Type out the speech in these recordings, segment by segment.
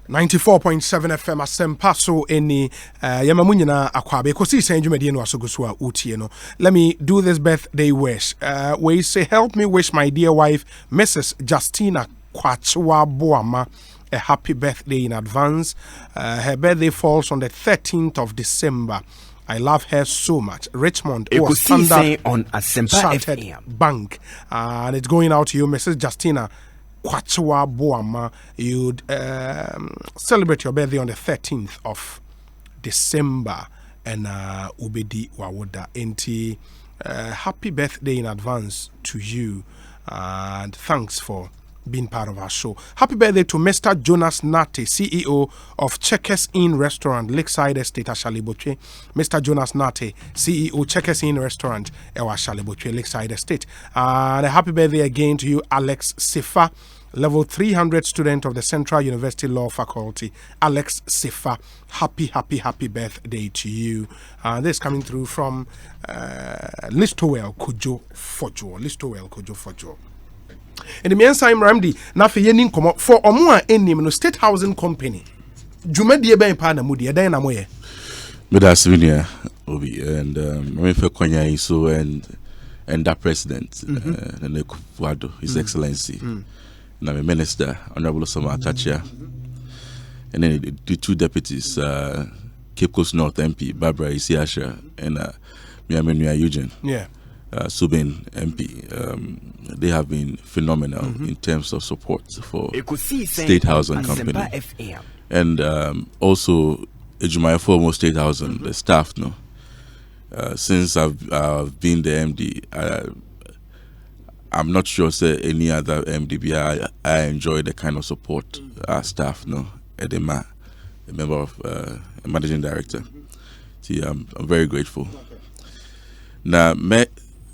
94.7 FM asempa so any yamamu nyina akwabe Ekosiisen dwumadi no asogoso a utie no. Let me do this birthday wish. We say help me wish my dear wife Mrs. Justina Kwabena a happy birthday in advance. Her birthday falls on the 13th of December. I love her so much. Richmond Ekosiisen on Asempa FM Bank. And it's going out to you, Mrs. Justina Kwabena. You'd celebrate your birthday on the 13th of December. And Ubedi Wawoda. Enti, happy birthday in advance to you. And thanks for being part of our show. Happy birthday to Mr. Jonas Nate, CEO of Checkers Inn Restaurant, Lakeside Estate, Ashaleboche. Mr. Jonas Nate, CEO, Checkers Inn Restaurant, Ashaleboche, Lakeside Estate. And a happy birthday again to you, Alex Sifa, level 300 student of the Central University Law Faculty. Alex Sifa, happy birthday to you. This coming through from Listowell Kojo Fojo. In the meantime, Ramdi, na fe yenin komo for omo a enim no State Housing Company. Dwumadi ben pa na mudi edan na moye. Medasvinia obi and me fe kwanya so and that president and Kwado, His Excellency. Na me minister Honorable Sama Atachia. And then the two deputies Cape Coast North MP Barbara Isiasha and Miamenua Eugene. Yeah. Subin MP, they have been phenomenal in terms of support for State Housing Company. And also, Ejumaya Formo State Housing, the staff, no. Since I've been the MD, I'm not sure say any other MD, I enjoy the kind of support our staff, no. Edema, a member of a managing director. See, I'm very grateful. Now,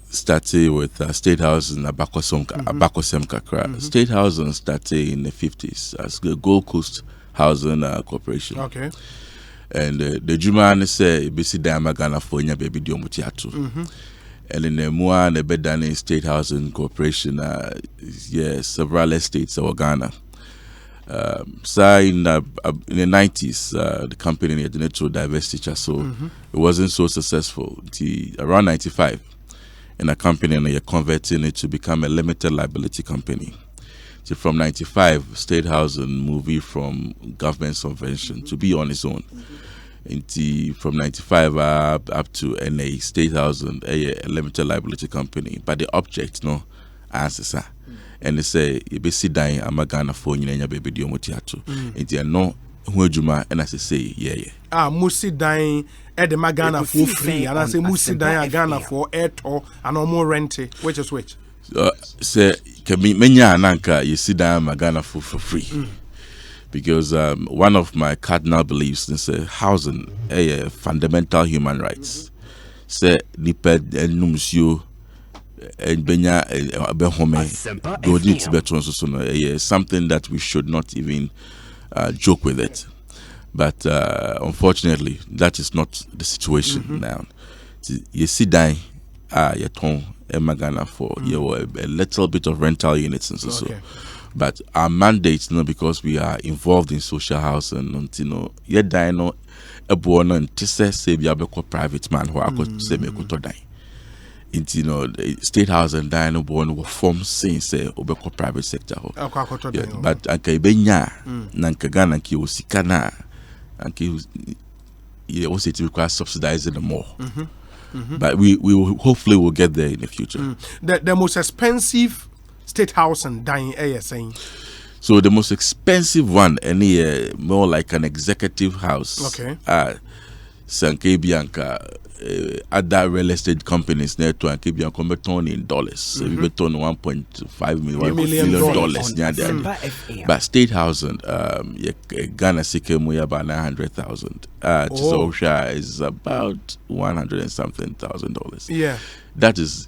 started with State Housing Abakosemka. State Housing started in the 50s as the Gold Coast Housing Corporation. Okay. And the Jumani say bisi dama Ghana for nya baby diomutiatu. And in the Mua and the Bedani State Housing Corporation, several estates of Ghana. So in the 90s, the company had to divestiture, so it wasn't so successful. Around 95. In a company and you're converting it to become a limited liability company. So from 95, State Housing moved from government subvention to be on its own. From 95 up to NA, State Housing, a limited liability company. But the object, no, answer. And they say, you be sit down, I'm a Ghana phone, and your baby do motiatu. And they are no, and I say, yeah. Musi dying at the Magana for free, and I say Musi dying Ghana for air or and more rent. Which is which? Say, can be menya nanka, you sit down Magana for free. Because one of my cardinal beliefs is housing a fundamental human rights. Say, niped and numsio. And Benya Behome do need to be something that we should not even joke with it. But unfortunately, that is not the situation now. You see, dying, you ton Magana for a little bit of rental units and so. But our mandate, because we are involved in social housing, you die no a born and tisse say be a private man who I could say me could die. The State House and Dino born were formed since Obeko private sector. But Anka Benya, Nankagana ki Usikana, and he also to require subsidizing them more. But we will hopefully will get there in the future. The most expensive State House and Dying saying. So the most expensive one, any more like an executive house. Okay. Sanke Bianca. Other real estate companies near to Ankibian converton in dollars. We return $1.5 million near. But State Housing, Ghana Sikemu about 900,000. Tisosha is about $100 and something thousand. Yeah, that is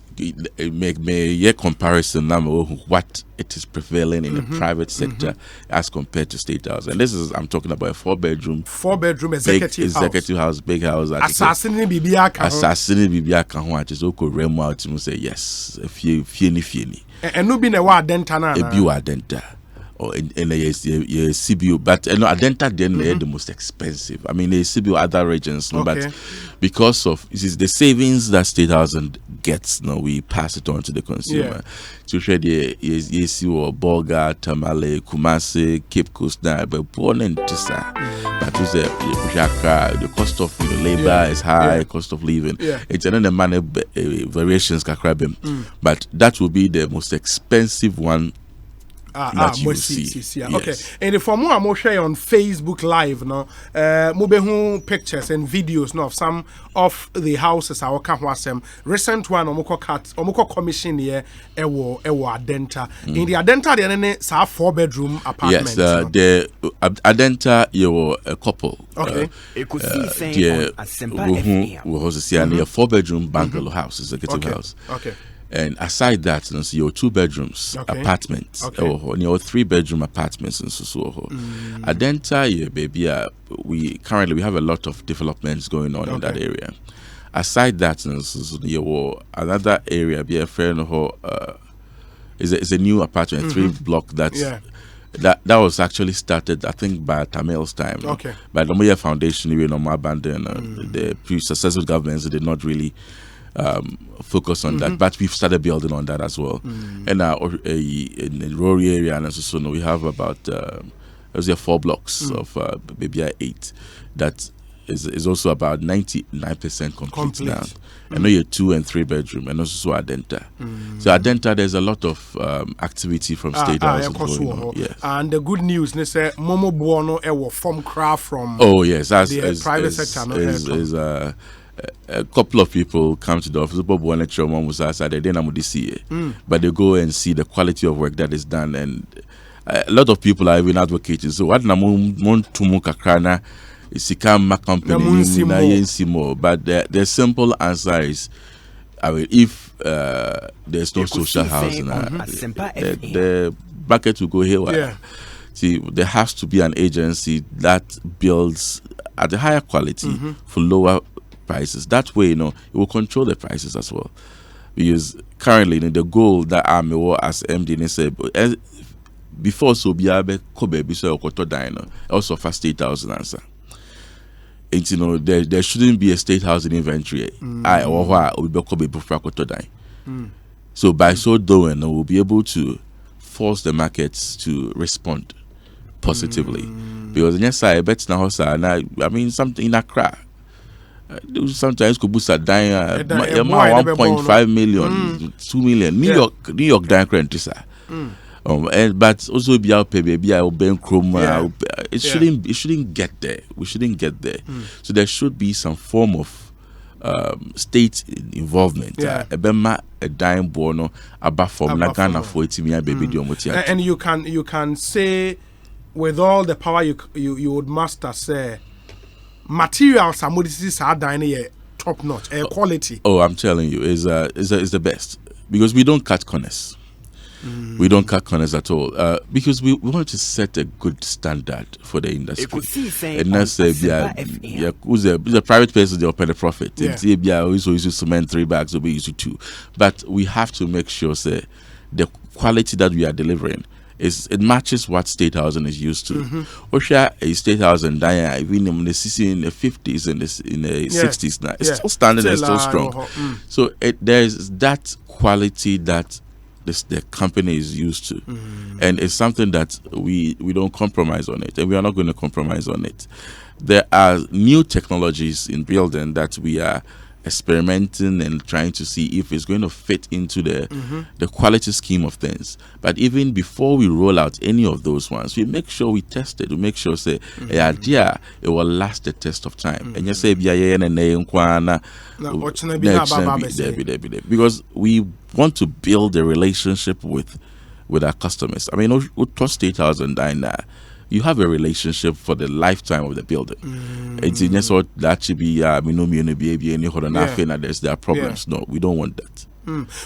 make me a comparison number what it is prevailing in the private sector as compared to State House. And this is, I'm talking about a four bedroom executive house, big house. Assassin Bibiaka, who I just rem out to say yes, a few. And no be a word dentana. A few denta. or in a CBO, but Adenta then they're the most expensive. I mean, the CBO other regions, no, but because of the savings that State Housing gets, no, we pass it on to the consumer. To trade the or Bolga, Tamale, Kumasi, Cape Coast, now, but born in Tisa, but the cost of labor is high, cost of living. It's another money variations, but that will be the most expensive one. That you will see. Okay, and for more, I'm share on Facebook Live no, mobile pictures and videos no, of some of the houses our Kahwasem recent one omoko commission here ewo Adenta. In the Adenta there is a 4-bedroom apartment. Yes, the Adenta you a couple. Okay, Ekosiisen who has a 4-bedroom bungalow house, executive house. Okay. And aside that, so your 2 bedrooms apartments, or your 3-bedroom apartments, and so. Adenta, baby, we have a lot of developments going on in that area. Aside that, so another area, be a friend is a new apartment, 3-block that was actually started, I think, by Tamel's time. By the Moya Foundation, we no more abandoned. The successive governments did not really focus on that, but we've started building on that as well. And now in the rural area, and so we have about 4 blocks of maybe 8 that is also about 99% complete now. I know you're 2 and 3 bedroom, and also Adenta. So Adenta, there's a lot of activity from State Housing going on. Yes. And the good news, they say Momo Buono ewo from craft from the private sector. A couple of people come to the office, but they go and see the quality of work that is done, and a lot of people are even advocating. So what Namun company more, but the simple answer is, I mean, if there's no social housing, the bucket will go haywire. See, there has to be an agency that builds at a higher quality for lower prices. That way, it will control the prices as well. Because currently, the goal that I'm as MD said before, so be able to also for State Housing answer. And there shouldn't be a State Housing inventory. So by so doing, we'll be able to force the markets to respond positively. Because yes, I bet now, I mean, something in Accra. Sometimes could boost a dime 1.5 million, 2 million. New York dime currently, sir. But also be out pay baby I will chrome. It shouldn't get there. We shouldn't get there. So there should be some form of state involvement. A dime bono above from Nagana for baby. And you can say with all the power you would master say. Materials are top notch, quality. Oh, I'm telling you, is the best because we don't cut corners. We don't cut corners at all because we want to set a good standard for the industry. And that's who's a private person, they open a profit. We also use cement 3 bags, we use 2. But we have to make sure the quality that we are delivering. It matches what State Housing is used to. Osha a State Housing even in the 50s and in the 60s now. It's still standing and still strong. So there's that quality that the company is used to. And it's something that we don't compromise on it, and we are not going to compromise on it. There are new technologies in building that we are experimenting and trying to see if it's going to fit into the quality scheme of things. But even before we roll out any of those ones, we make sure we test it. We make sure it will last the test of time. And you say because we want to build a relationship with our customers. I mean, with State Housing you have a relationship for the lifetime of the building. It's just what that should be. There are problems. No, we don't want that.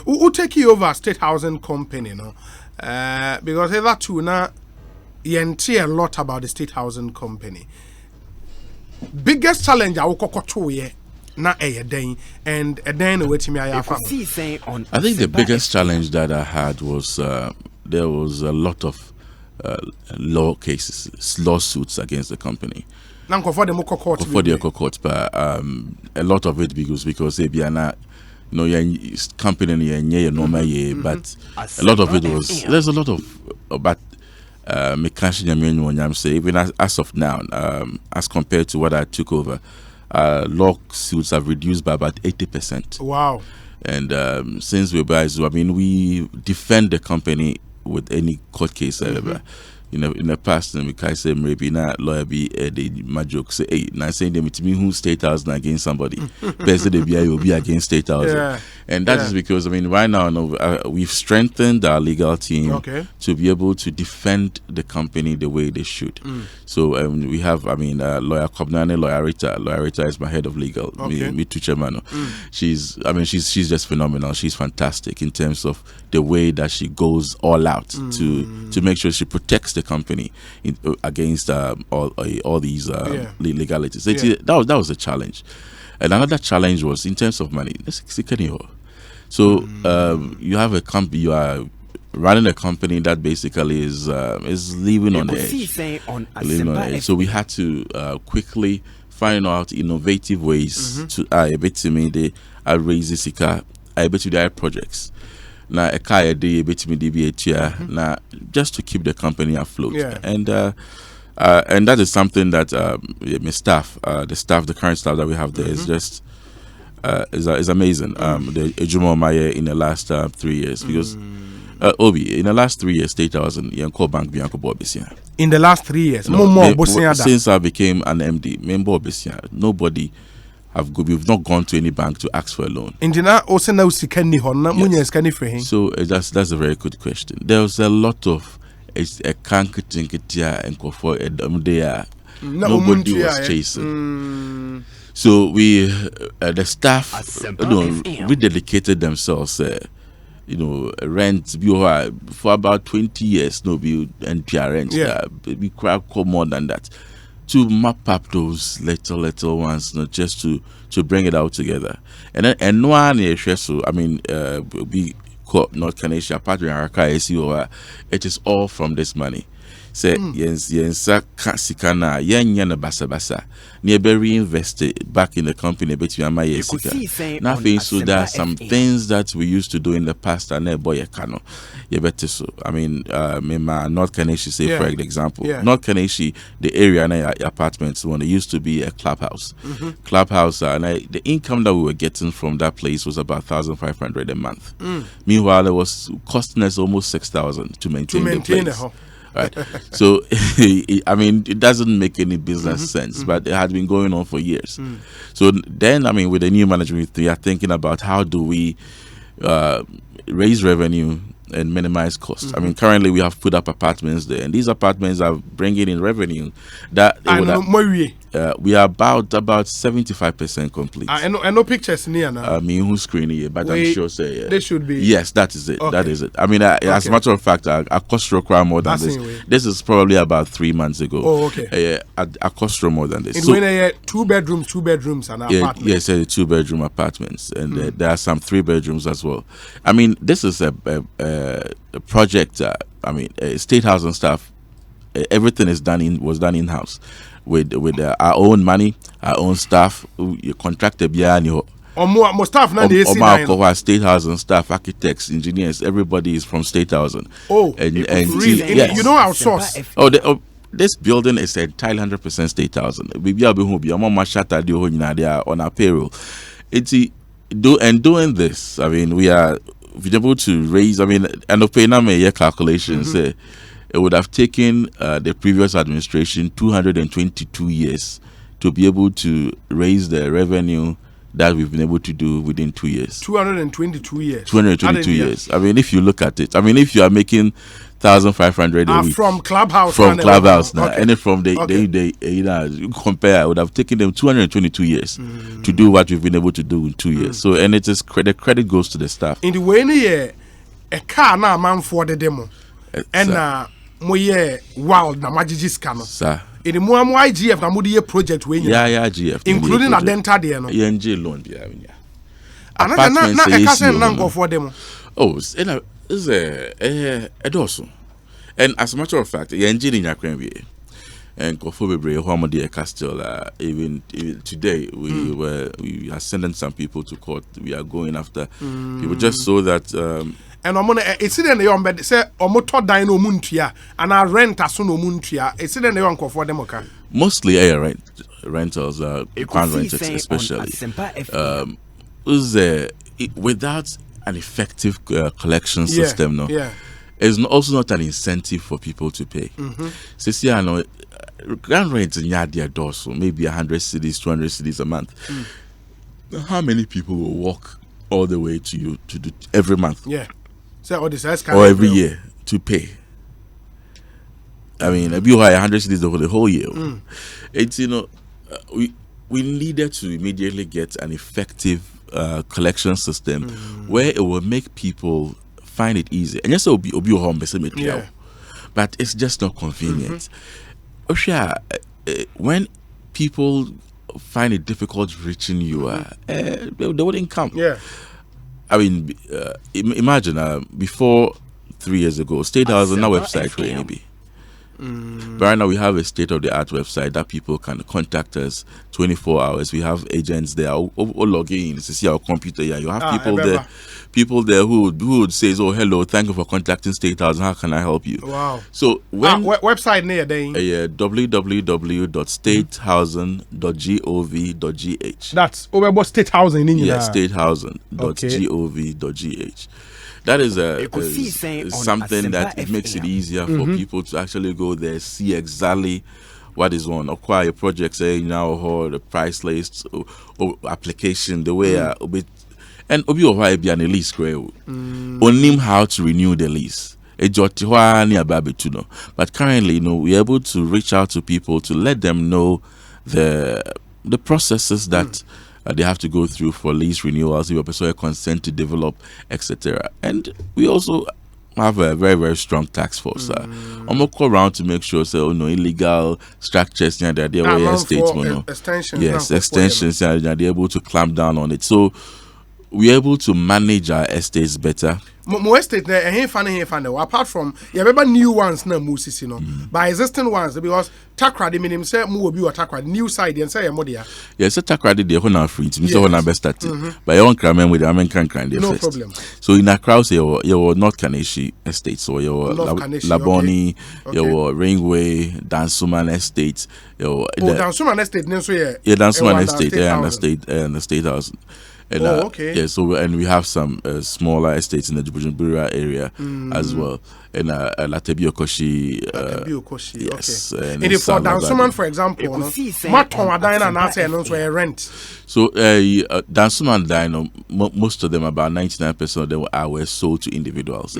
Who take you over State Housing Company, because that too now you hear a lot about the State Housing Company. Biggest challenge I will na and then wait me. I think the biggest challenge that I had was there was a lot of lawsuits against the company. For the court, but a lot of it because they be not, company normal but a lot of it was there's a lot of but say even as of now, as compared to what I took over, lawsuits have reduced by about 80%. Wow. And since we defend the company with any court case in the past, and we can say maybe not lawyer be my joke say, hey, now saying them to me who State House against somebody, best the BI will be against State House, and that is because right now we've strengthened our legal team to be able to defend the company the way they should. So we have lawyer Kwabena, lawyer Rita is my head of legal. Me too, chairman. She's just phenomenal. She's fantastic in terms of the way that she goes all out to make sure she protects the company against all these legalities. That was a challenge, and another challenge was in terms of money. So you have a company, you are running a company that basically is living on the edge. So we had to quickly find out innovative ways to raise the projects. Now a car day now just to keep the company afloat. And that is something that the current staff that we have there is just is amazing. The Ejumo Maya in the last 3 years because Obi in the last 3 years State House and Yanko Bank Bianco Bobisia. In the last 3 years, since I became an MD, member nobody we've not gone to any bank to ask for a loan. So that's a very good question. There was a lot of nobody was chasing. So we the staff rededicated themselves rent for about 20 years and rent we cry more than that to map up those little ones, just to bring it out together. And then and one so we North Canada partner it is all from this money. Say yensa sikana yenya basa near be reinvested back in the company between my nothing. So there are some things that we used to do in the past and boy kano better. So North Canada say for example North Canada, the area and apartments when it used to be a clubhouse and the income that we were getting from that place was about 1,500 a month. Meanwhile it was costing us almost 6,000 to maintain the place. Right. So it doesn't make any business sense, but it had been going on for years. So then with the new management, we are thinking about how do we raise revenue and minimize costs. Currently we have put up apartments there, and these apartments are bringing in revenue that we are about 75% complete. I know pictures near now. Who's screening it, but I'm sure they should be. Yes, that is it. Okay. That is it. As a matter of fact, our cost require more than this. This is probably about 3 months ago. Oh, okay. Our cost more than this. So, when 2 bedrooms and apartments. Yes, 2-bedroom apartments, and there are some 3 bedrooms as well. This is a project. State House and stuff. Everything was done in house. With our own money, our own staff, you contracted behind you. More staff now. State House and staff, architects, engineers, everybody is from State House. And really? Yes. You know our source. This building is entirely 100% State House. We be able to on our payroll. Doing this, we are able to raise. And pay calculations. It would have taken the previous administration 222 years to be able to raise the revenue that we've been able to do within 2 years. 222 years. 222 years. If you look at it, if you are making 1,500 a week from Clubhouse now, and from the compare, I would have taken them 222 years to do what we've been able to do in 2 years. So, and it is the credit goes to the staff. In the way, a car now man for the demo, and wild na majigis kano. Sir. In the IGF na mudi project we IGF including a dental there no. ENG loan be na for them. Oh, is a edoso. And as a matter of fact, you're engineering your and Kwabena Ampofo Appiah, even today we are sending some people to court. We are going after people just so that and I'm gonna it's in the young bed say omoto dan no muntua and I rent aso no muntua it's in the young for them okay. Mostly rentals ground rentals especially without an effective collection system it's also not an incentive for people to pay. So I know ground rent in Yadia Dorso, maybe 100 cedis, 200 cedis a month. How many people will walk all the way to you to do every month? Yeah. So all this or every year to pay. I mean, if you hire 100 cedis over the whole year, it's we needed to immediately get an effective collection system where it will make people find it easy. And yes, but it's just not convenient. When people find it difficult reaching you, they wouldn't come. Yeah. I mean, imagine before 3 years ago, State House on our website for NB. But right now we have a state-of-the-art website that people can contact us 24 hours. We have agents there who log in to see our computer. Yeah, you have people there who would say, "Oh, hello, thank you for contacting State House. How can I help you?" Wow. So when website near www.statehousing.gov.gh. That's over State Housing in statehousing.gov.gh. That is something that it makes it easier for people to actually go there, see exactly what is on. Acquire projects, or the price list, or application, the way and obi or why be an lease only how to renew the lease. But currently, we're able to reach out to people to let them know the processes that they have to go through for lease renewals, if a person consent to develop, etc. And we also have a very, very strong tax force. I'm going to go around to make sure illegal structures they're extensions they're able to clamp down on it. So we're able to manage our estates better. More estate apart from new ones na musisi by existing ones because takrade minim say mu obi or takrade new side and say modia yes takrade dey hona free to so hona best start by your kramen with amen kan no problem. So in Accra your North Kaneshi estate, so your Laboni, your Ringway, Dansuman estate, your Dansuman estate Dansuman estate and the State House. And, okay. So and we have some smaller estates in the Bujumbura area as well. And Latebi Okoshi, yes. Okay. And for Dansuman, for example, rent. So Dansuman Dino, most of them, about 99% of them were sold to individuals.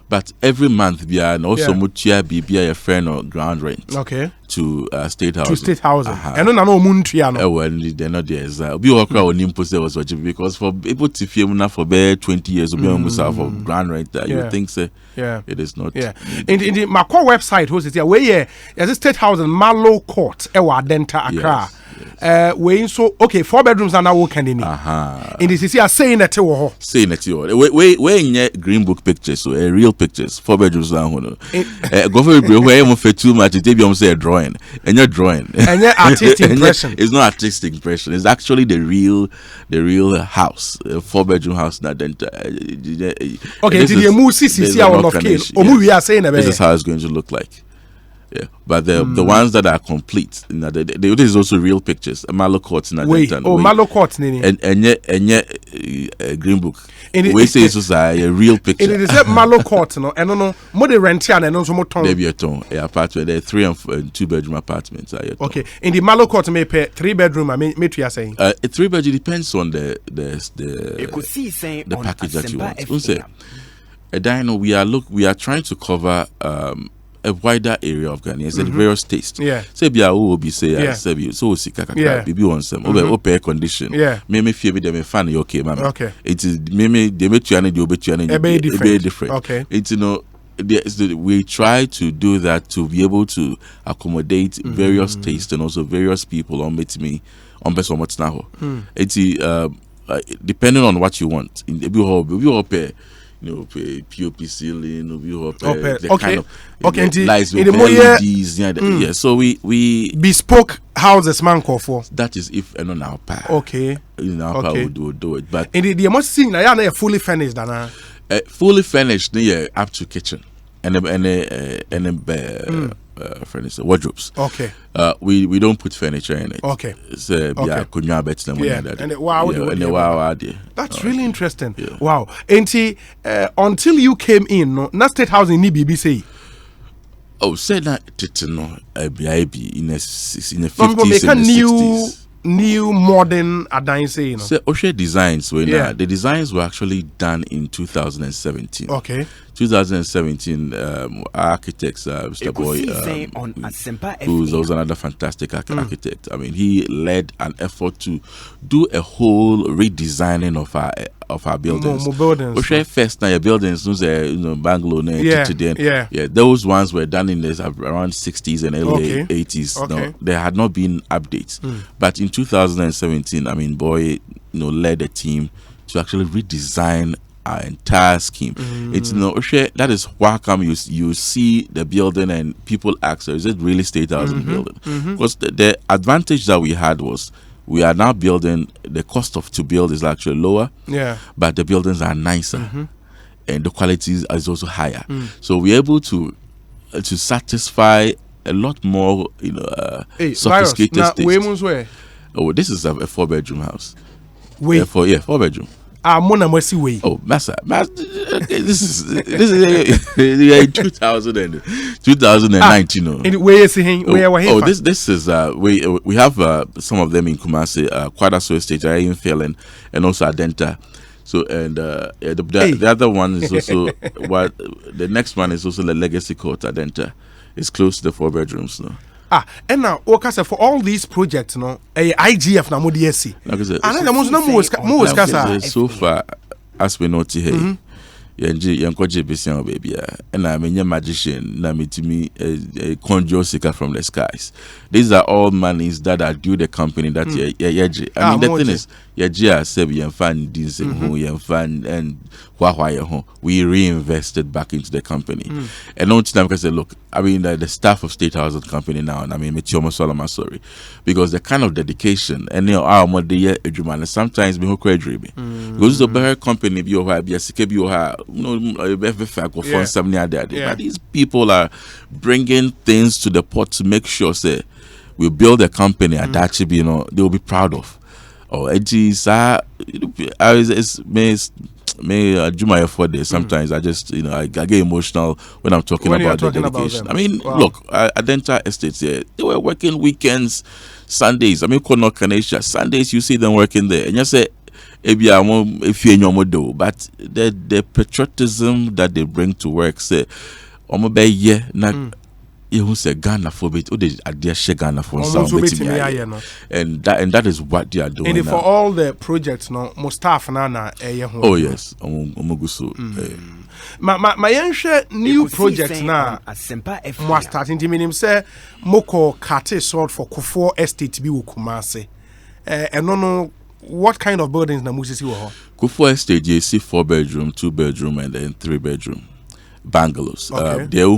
But every month, we are also mutia be a friend or ground rent. Okay. To State House. To State House. And no muntriano. Well, they're not there. Was because for people to film for 20 years, for ground rent, you think say it is not. Yeah. In my core website, who's it? Where there's a State House in Malo Court, Denta Accra. We so okay 4 bedrooms are now working in it. In this is saying that we in green book pictures, so real pictures 4 bedrooms now. Go for where you for too much. It be say a drawing and your drawing and your artistic impression. It's not artistic impression. It's actually the real house, 4 bedroom house. Not okay. Did you move CC out of case? We are saying this is how it's going to look like. Yeah, but the ones that are complete, this is also real pictures. Malo Court, Malo Court, and yet Green Book. We say it's a real picture. It is a Malo Court, and no more the rentian and also more ton. Maybe a ton. Apartment, there 3 and 2 bedroom apartments. Okay, in the Malo Court, may pay 3 bedroom. I mean, you are saying a 3 bedroom depends on the package that you want. A dino, we are trying to cover a wider area of Ghana, and various tastes. Yeah. Say be will be say so baby on some over condition. Yeah. Me fear me them fan okay, man. Okay. It is me they make you and they different. Okay. It's we try to do that to be able to accommodate various tastes and also various people on me on best on what's now. It's depending on what you want. In the POP ceiling, okay, lights with LEDs. Yeah, so we bespoke houses, man, call for. That is if on our part. Okay. In our part, we'll do it. But the must see now, you're fully furnished, Dana. Fully furnished, up to kitchen and furniture wardrobes. Okay. We don't put furniture in it. Okay. So that's really interesting. Yeah. Wow. And until you came in, no state house in BBC. Oh, said that in the 50s and the 60s. New modern adine, So Oshe designs were the designs were actually done in 2017. Okay. 2017 architects Mr. Boy who was another fantastic architect. I mean, he led an effort to do a whole redesigning of our buildings. More buildings. Oshe first now buildings Bangalore those ones were done in the around 60s and early 80s. Okay. No, there had not been updates. But in 2017, I mean, Boy led a team to actually redesign our entire scheme. It's that is why come you see the building and people ask, is it really State House building? Because the advantage that we had was we are now building, the cost to build is actually lower, but the buildings are nicer and the quality is also higher. So we're able to satisfy a lot more sophisticated states. Oh, this is a 4-bedroom house. 4-bedroom. Oh, massa. This is 2019. This is we have some of them in Kumasi, Kwabena Estate, in Felen, and also Adenta. So and the other one is also the next one is also the Legacy Court Adenta. It's close to the 4 bedrooms now. And now, for all these projects, IGF na MODSC. So far, as we know today, baby, and I'm a magician. Conjure sika from the skies. These are all monies that are due the company that I mean, the thing is, and we reinvested back into the company. And not time because look, I mean, the staff of State House Company now, and I mean, sorry, because the kind of dedication and our sometimes we dream because the better company but these people are bringing things to the pot to make sure say we build a company and actually they will be proud of. Juma for this. Sometimes I just I get emotional when I'm talking about the dedication. I mean, look, Adenta Estates they were working weekends, Sundays. I mean, Sundays you see them working there, and you say, but the patriotism that they bring to work, say, you say Ghana for it, Ghana for and that is what they are doing. And for all the projects, more staff nana. Oh yes, my new project now. More starting to mean him say Moko Kate sold for Kufuor Estate be Kumasi. And no. What kind of buildings na Moses you have? Kufuor Estate, you see 4-bedroom, 2-bedroom, and then 3-bedroom bungalows. They are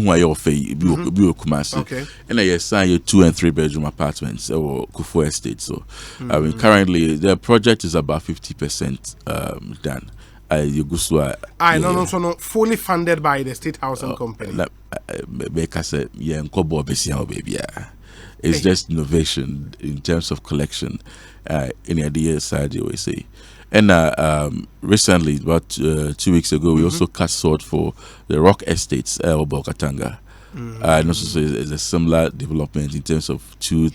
Kumasi. Okay. And I assign you 2- and 3-bedroom apartments or Kufuor Estate. So, I mean, currently the project is about 50% done. No, fully funded by the State Housing Company. It's just innovation in terms of collection. In the idea side, you will say. And recently, about 2 weeks ago, we also cast sword for the Rock Estates, Bokatanga. And also it's a similar development in terms of 2,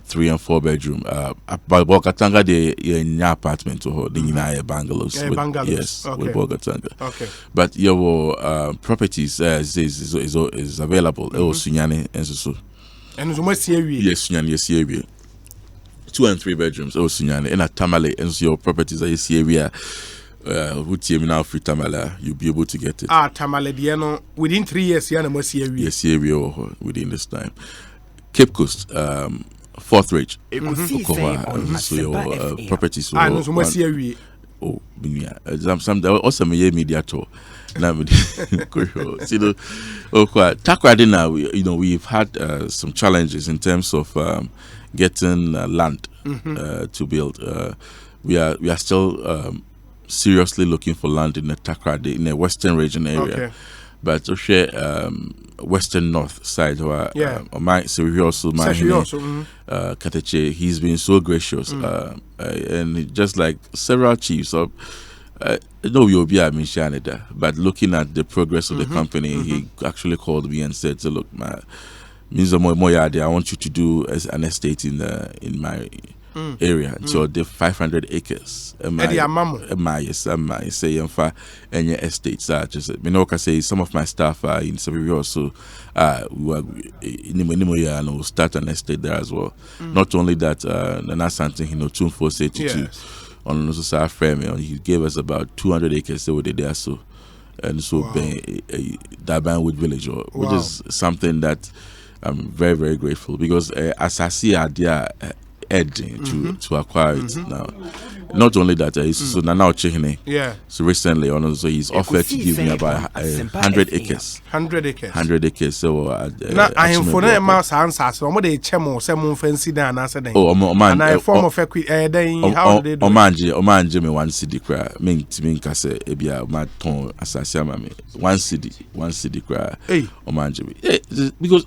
3, and 4 bedroom. But Bokatanga, they in apartment or the bungalows. Yes, okay. With Bokatanga. Okay. But your properties is available. Sunyani and so. And yes, Sunyani, 2 and 3 bedrooms. Sunyani and Tamale, and so your properties are area. Who now free Tamale, you'll be able to get it. Tamale, within 3 years, yes, within this time. Cape Coast, 4th Ridge, so your properties. oh, some also me media tour. Now, Takoradi now, we've had some challenges in terms of getting land to build. We are still seriously looking for land in the Takoradi, in the western region area. Okay. But to share western north side where my Serioso, Kateche, he's been so gracious, and just like several chiefs of no you'll be but looking at the progress of the company, he actually called me and said, so look, I want you to do as an estate in my area. So the 500 acres. My estates are just say some of my staff are in Superior, so we'll start an estate there as well. Not only that, Nana Santin, 2482 on also frame, he gave us about 200 acres over there, so and so Dabanwood village, which is something that I'm very, very grateful, because as I see idea to acquire it now. Not only that, so now checking. So recently, so he's offered to give me about 100 acres. 100 acres. 100 acres. So now I am for the mouse answer. So I'm the chemo, some fancy down answer. Oh, man, and I form of how they do. Omanje me 1 cedi cry. Mean kase ebia my ton asasiama me 1 cedi cry. Omanje me. Because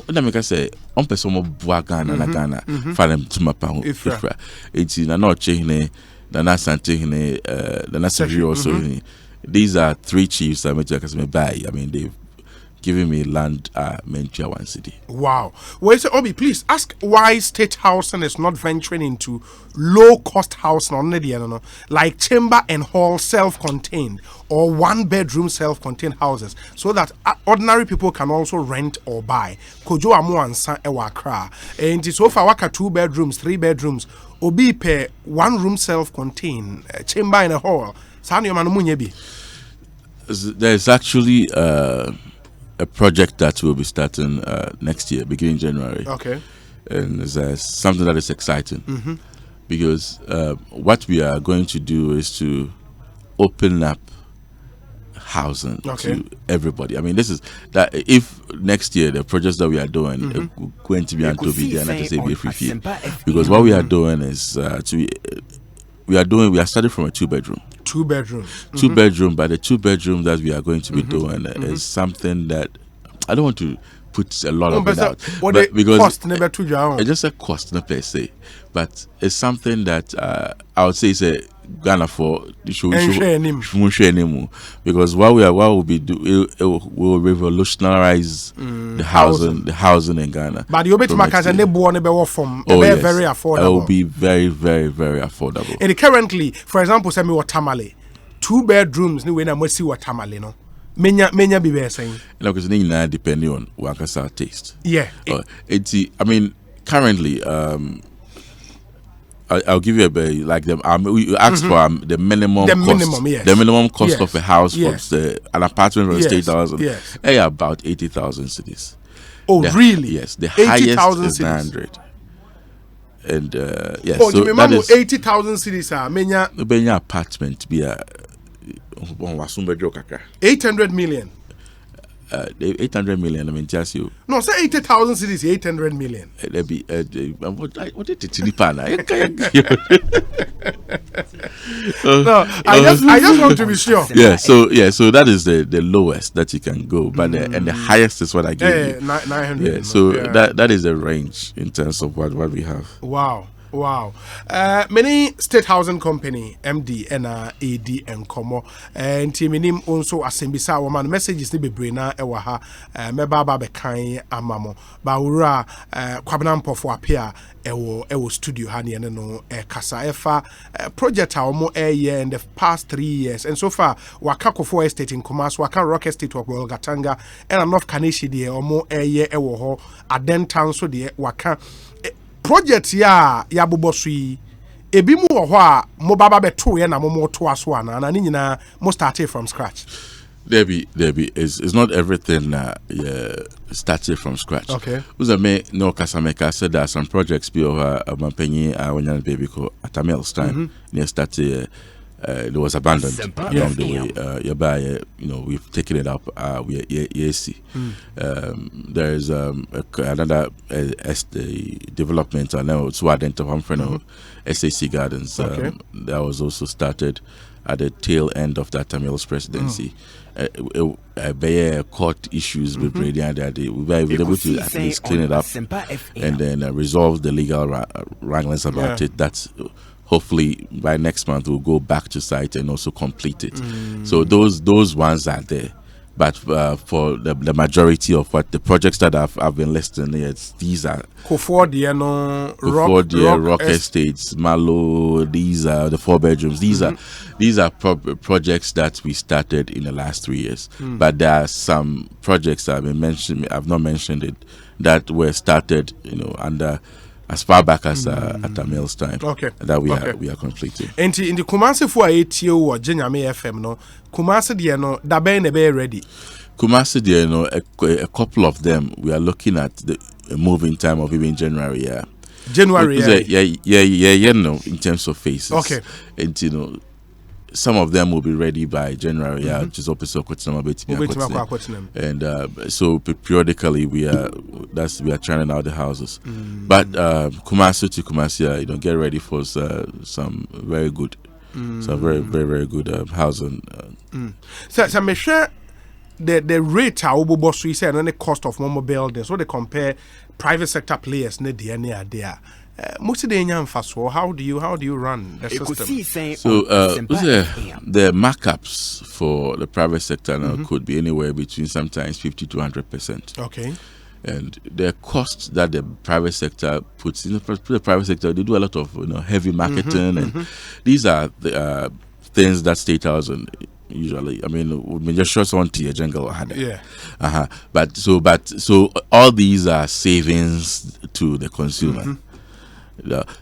let me say on person mo bua Ghana na Ghana for them to mapa ho ifra. It's na not chehne na Asante hene na Seville also. These are 3 chiefs that me buy. I mean, they've given me land Mentia 1 cedi. Wow. Well, so Obi, please ask why State Housing is not venturing into low-cost housing like chamber and hall self-contained or 1-bedroom self-contained houses, so that ordinary people can also rent or buy. Kojo amu ansa ewa Accra. And so far waka 2 bedrooms, 3 bedrooms, Obi pe 1-room self-contained, chamber and a hall. There's actually a project that will be starting next year, beginning January. Okay. And it's something that is exciting, because what we are going to do is to open up housing to everybody. I mean, this is that if next year the projects that we are doing going to be and to be there, not to say be free fee, because what we are doing is we are starting from a 2-bedroom. 2-bedroom. 2-bedroom, but the 2-bedroom that we are going to be doing is something that I don't want to put a lot of it out, but because it's just a cost, not per se, but it's something that I would say is a Ghana for because what we'll be do it will revolutionize the housing in Ghana. But you bet my cousin they born from very affordable. It will be very, very, very affordable. And currently, for example, say me what tamale, 2 bedrooms. Ni when I must see what tamale no. Menya be very saying. Because ni depending on Wankasa taste. Yeah. I mean, currently I'll give you a bit like them. We asked for the minimum cost. The minimum cost of a house for an apartment or State Housing. About 80,000 cedis. Oh, really? Yes. The highest is 900. And yes. Oh, so you remember 80,000 cedis? Menya apartment be 800 million. 800 million. I mean, just you. No, say 80,000 cities, 800 million. What did it pan? No, I just want to be sure. So that is the lowest that you can go, but and the highest is what I gave you. 900. Yeah, so that is the range in terms of what we have. Wow. Many State Housing Company, MD, and AD, and Como, and Timinim also Asembisa woman messages to be Brina, Ewaha, Mebaba Bekai, Amamo, Baura, Kwabena Ampofo Appiah, Ewo studio, Hani, and no, Kasa Efa, project our more year in the past 3 years, and so far, Wakako 4 Estate in Kumas, Waka Rock Estate of Gatanga, and North Kanishi, dear, or more year, Ewo, Aden Town, so dear, Waka. Project ya bubosui ebi mu wo ho a mo baba beto ye na mo to aso ana na nyina mo started from scratch. Debbie is not everything started from scratch. Okay. Uzame no Kasameka said that some projects be over Mampenyi when baby ko at Amel's time. They started it was abandoned along the way. We've taken it up. There's another development I know it's SAC Gardens that was also started at the tail end of that Tamil's presidency. Court issues with Brady, we were able to at least clean it up and then resolve the legal wranglings about it. That's hopefully by next month we'll go back to site and also complete it. So those ones are there. But for the majority of what the projects that I've been listing, these are Rock Estates, Malo. These are the 4 bedrooms. These are projects that we started in the last 3 years. But there are some projects that I've not mentioned it, that were started, under as far back as at Tamil's time. That we are completing. And in the Kumasi for ATO or Jenyame FM, no Kumasi no dabe be ready. Kumasi a couple of them we are looking at the moving time of even January. January. In terms of phases. And some of them will be ready by January, which is opposite and so periodically we are churning out the houses. But Kumasi to Kumasi, get ready for some very good, some very very very good housing. So me share the rate how boss we say and the cost of more buildings. So they compare private sector players ne there. How do you run the system? So the markups for the private sector now could be anywhere between sometimes 50 to 100%. Okay. And the costs that the private sector puts in the private sector, they do a lot of heavy marketing, and these are the things that State Housing usually. I mean, just show someone to your jungle. But so all these are savings to the consumer.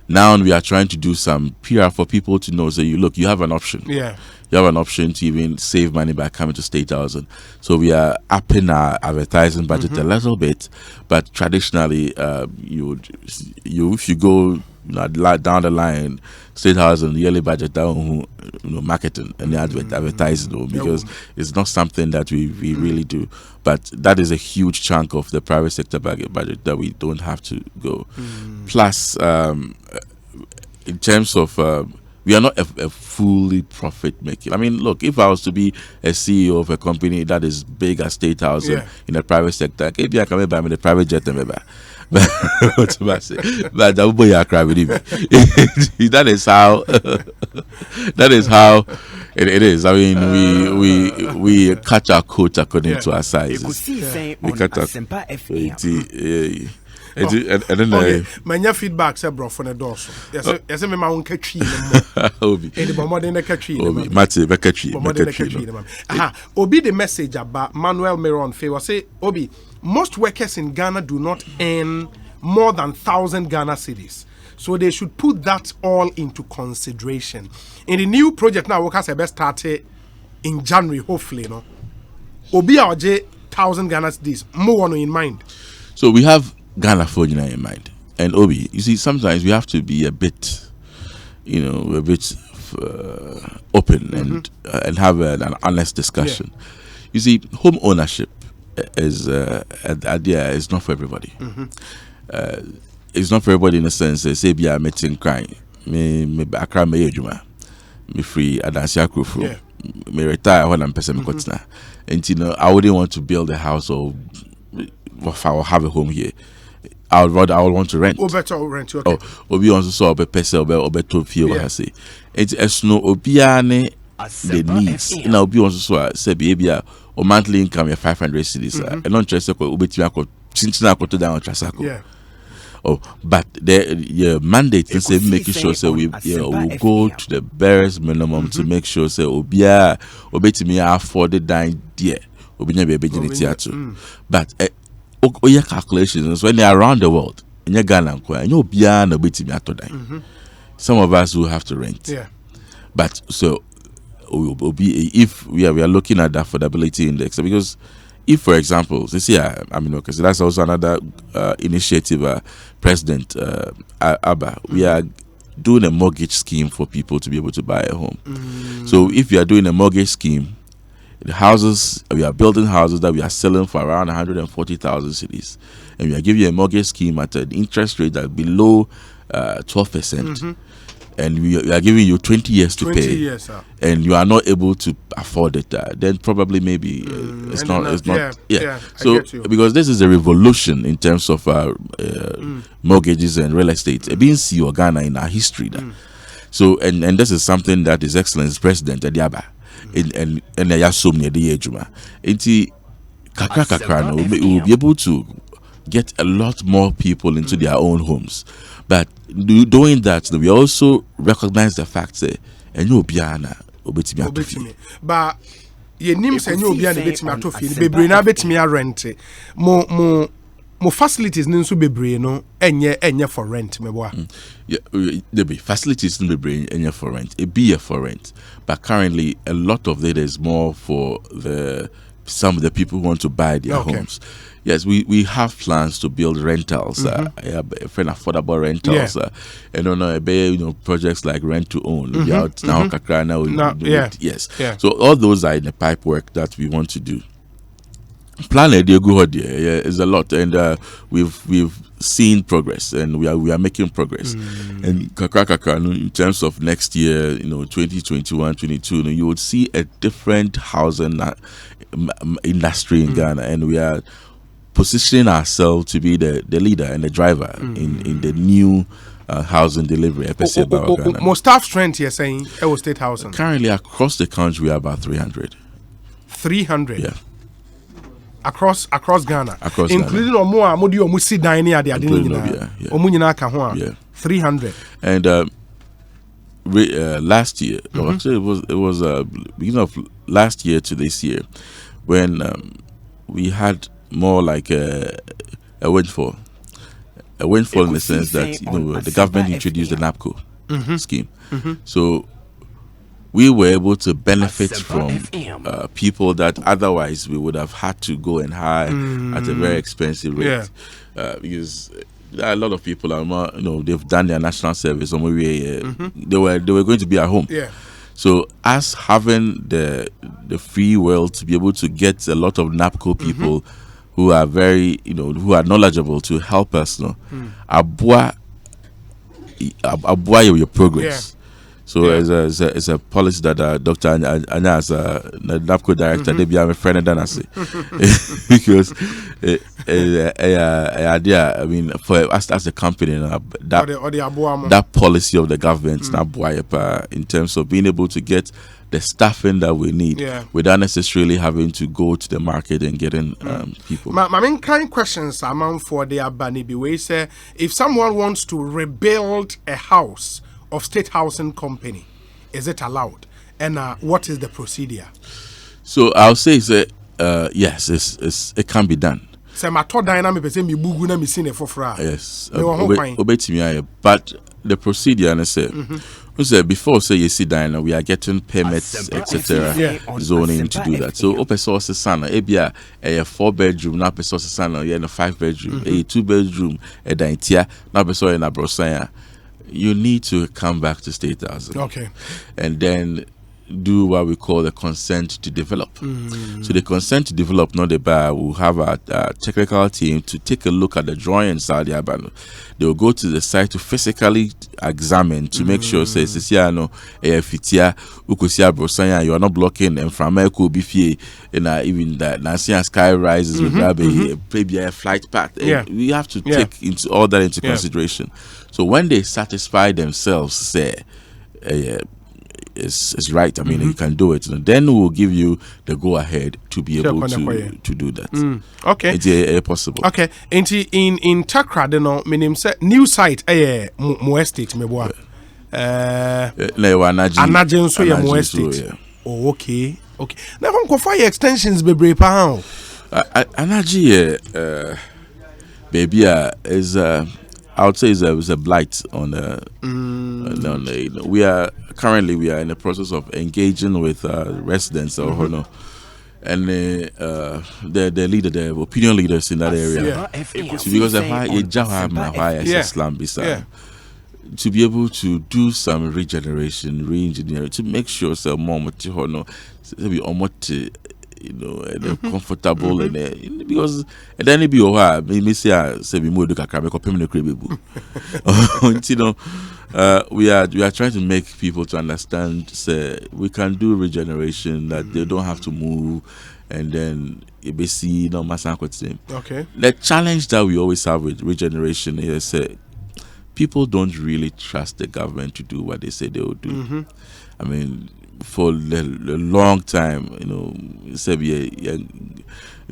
Now we are trying to do some PR for people to know. So you have an option. You have an option to even save money by coming to State Housing. So we are upping our advertising budget a little bit. But traditionally, if you go down the line, State Housing yearly budget down, marketing and advertising, because it's not something that we really do. But that is a huge chunk of the private sector budget that we don't have to go. Plus, in terms of we are not a fully profit making. I mean, look, if I was to be a CEO of a company that is big as State Housing in the private sector, maybe I can buy me the private jet and but that boy are crying with that is how it is. I mean, we catch our coat according to our sizes. We catch our and then my feedback said bro for the doors. Yes, me my own catchy. The bomb in the catchy. Obi the message about Manuel Meron Favor say Obi, most workers in Ghana do not earn more than 1,000 Ghana cedis. So they should put that all into consideration. In the new project now, workers are best started in January, hopefully, Obi our 1,000 Ghana cedis, more in mind. So we have Ghana for in mind. And Obi, you see, sometimes we have to be a bit, open and have an honest discussion. You see, home ownership is idea is not for everybody. It's not for everybody in the sense that say be a meeting crying. Me akra me ejuma. Me free adansi akrofo. Me retire when I'm person me and I wouldn't want to build a house or have a home here. I would want to rent. Better rent. Okay. Obi also saw a person or better feel what I say. It's no obiane the needs. Now Obi also saw say be or monthly income 500 cedis. And not just obetima ko cintina ko to down trasako. But the mandate is making sure so we will go to the barest minimum to make sure so obia obetimi afford the dine there. Obinya be beginning but your calculations when they're around the world in your Ghana and you'll be an obetimi. Some of us will have to rent. But so will be if we are looking at the affordability index, because if, for example, this year, because that's also another initiative, President Abba, we are doing a mortgage scheme for people to be able to buy a home. So if you are doing a mortgage scheme, the houses, we are building houses that we are selling for around 140,000 cedis, and we are giving you a mortgage scheme at an interest rate that below 12%. And we are giving you 20 years to 20 pay, years, sir. and you are not able to afford it, then probably maybe it's not. Yeah, So because this is a revolution in terms of mortgages and real estate. It means your Ghana in our history. So and this is something that His Excellency President Adiaba and Yasomni Adiyejuma. Enti kakra no, we will be able to get a lot more people into their own homes. But doing that, we also recognize the fact that Obiana obetimi. But ye nim se Obiana betimi atofi bebre na betimi rent. Mo facilities ni nso bebre no enye for rent meboa. Yeah, there be facilities in bebre enye for rent. It be for rent. But currently a lot of it is more for some of the people who want to buy their homes. Yes, we have plans to build rentals, affordable rentals, and projects like rent to own. Yes. So all those are in the pipe work that we want to do. Plan is a lot, and we've seen progress, and we are making progress. And in terms of next year, 2021, 22, you would see a different housing industry in Ghana, and we are positioning ourselves to be the leader and the driver in the new housing delivery. More staff strength, you're saying, State Housing? Currently, across the country, we are about 300. 300? Yeah. Across Ghana? Ghana. Including Omudi Omusi Dine at the Omunina Kahua. 300. And last year, actually it was beginning of last year to this year, when we had more like a windfall. A windfall in the sense that the government introduced the NAPCO scheme. So we were able to benefit from people that otherwise we would have had to go and hire at a very expensive rate. Because there are a lot of people they've done their national service, or maybe they were going to be at home. So us having the free will to be able to get a lot of NAPCO people who are very, who are knowledgeable to help us, abua your progress. So it's a policy that Dr. Anya, as the NAPCO director, they be a friend of Danasi. Because idea, I mean, for us as a company, that policy of the government, in terms of being able to get the staffing that we need without necessarily having to go to the market and getting people. My main kind questions among for the Abanibi way say, if someone wants to rebuild a house of State Housing Company, is it allowed? And what is the procedure? So I'll say yes, it can be done. So my thought dynamic is me buguna mi sine fofra. Yes, but the procedure, and I say, before say you see down, we are getting permits, etc. Zoning to do that. So open source sana, a 4-bedroom, now open source sana, a 5-bedroom, a 2-bedroom, a daintia, now open source in a brosaya. You need to come back to State Housing. Okay. And then do what we call the consent to develop. So the consent to develop, not the bar, will have a technical team to take a look at the drawings. They will go to the site to physically examine to make sure says you are not blocking and from be fee and even that Nancy sky rises with maybe a flight path. We have to take into all that into consideration. So when they satisfy themselves, say it's right. I mean, you can do it. And then we'll give you the go ahead to be able to do that. Okay, it's possible. Okay, in Takra, meaning new site, mo estate me boa. Anaje nso ye mo estate. Oh, okay. Now go for extensions be brave pa. Anaje baby is I would say it's a blight on we are in the process of engaging with residents and the leader, the opinion leaders in that area. Because to be able to do some regeneration, re-engineering, to make sure so more material, to be almost, and comfortable, and because then it be me say we more do kakra make permanent baby. We are trying to make people to understand say we can do regeneration, that they don't have to move, and then ABC no matter what same. Okay. The challenge that we always have with regeneration is people don't really trust the government to do what they say they will do. I mean, for a long time, say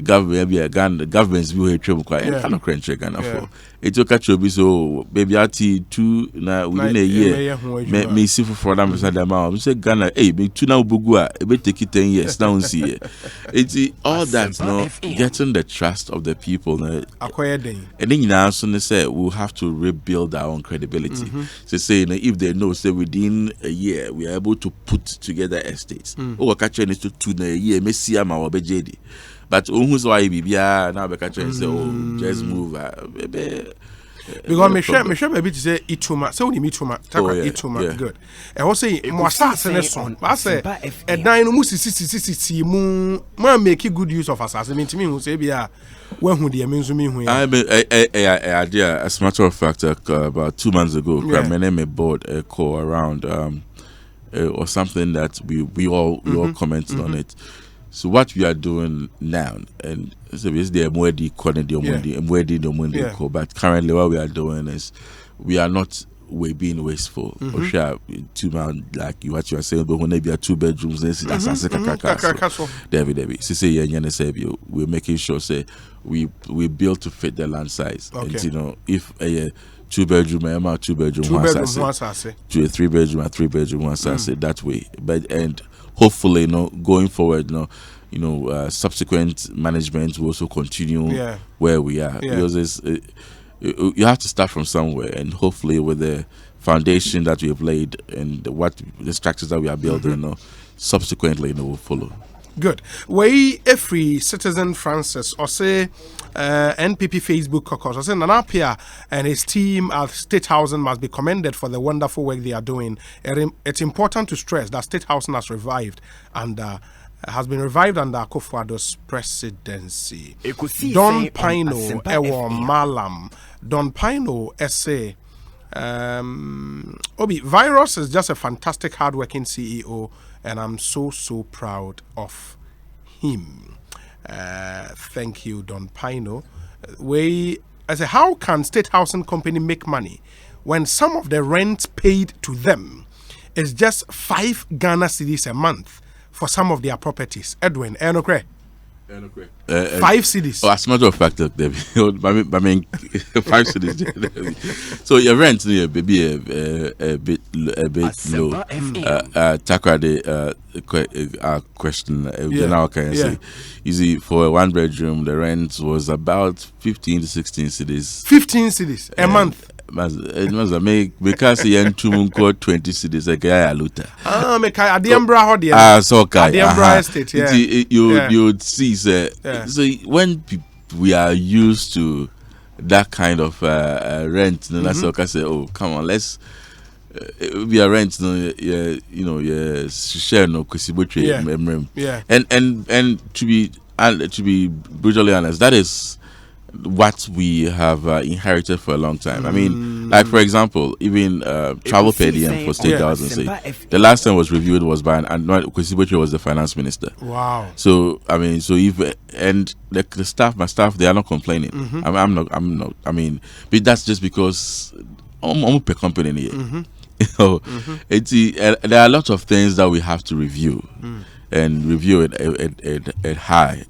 governments will trouble quite cannot crunch Ghana for. It took a so baby ati two na within a year. Me see for them beside the amount. Say Ghana, hey, me two now bugua. It take it 10 years now. See, it's all that getting the trust of the people. And then so say we'll have to rebuild our own credibility. So say if they know, say within a year we are able to put together estates. Oh, catch any to 2 year. Me see am our BJD. But who's why now be catch and say just move. Because me share maybe to say ituma. So we ituma. Ituma. Good. I was say mo assassin son. I say a dine no sisi mu make good use of assassin. Me to me who say bia when who the means me who. I idea as a matter of fact about 2 months ago, my name board a call around or something that we all commented on it. So what we are doing now, and so it's the MWD but currently what we are doing is we are not being wasteful. Or share 2 man like what you are saying, but when they be 2 bedrooms, this is David. So say we're making sure say we build to fit the land size. Okay. And if a 2 bedroom, 2 bedroom, one to a 3 bedroom, 3 bedroom, one that way. But and hopefully, going forward, subsequent management will also continue where we are. Because you have to start from somewhere, and hopefully with the foundation that we have laid and the structures that we are building, subsequently, will follow. Good. We a free citizen Francis or say NPP Facebook caucus or say Nana Appiah and his team at State Housing must be commended for the wonderful work they are doing. It's important to stress that State Housing has been revived under Akufo-Addo's presidency. Don Pino Ewo Malam. Don Pino essay. Obi Virus is just a fantastic hardworking CEO. And I'm so proud of him. Thank you, Don Pino. I say, how can State Housing Company make money when some of the rent paid to them is just 5 Ghana cedis a month for some of their properties? Edwin, Enokre. 5 cedis. As a matter of fact, I mean 5 cedis. So your rent, maybe a bit low. Tackle the question. Now can I say, you see, for a 1 bedroom, the rent was about 15 to 16 cedis. 15 cedis a month. It must make because you have 20 cedis a guy aluta. Make Adiambra Hodia. So Adiambra estate. You would see so when we are used to that kind of rent, that's okay. Say, oh, come on, let's we are rent, share no and to be brutally honest, that is what we have inherited for a long time. I mean, like for example, even travel per diem for State Housing. Say the last time was reviewed was by Ekosiisen was the finance minister. Wow. So I mean, so if and the staff, my staff, they are not complaining. I'm not. I mean, but that's just because I'm per company here. There are a lot of things that we have to review. And review it at high,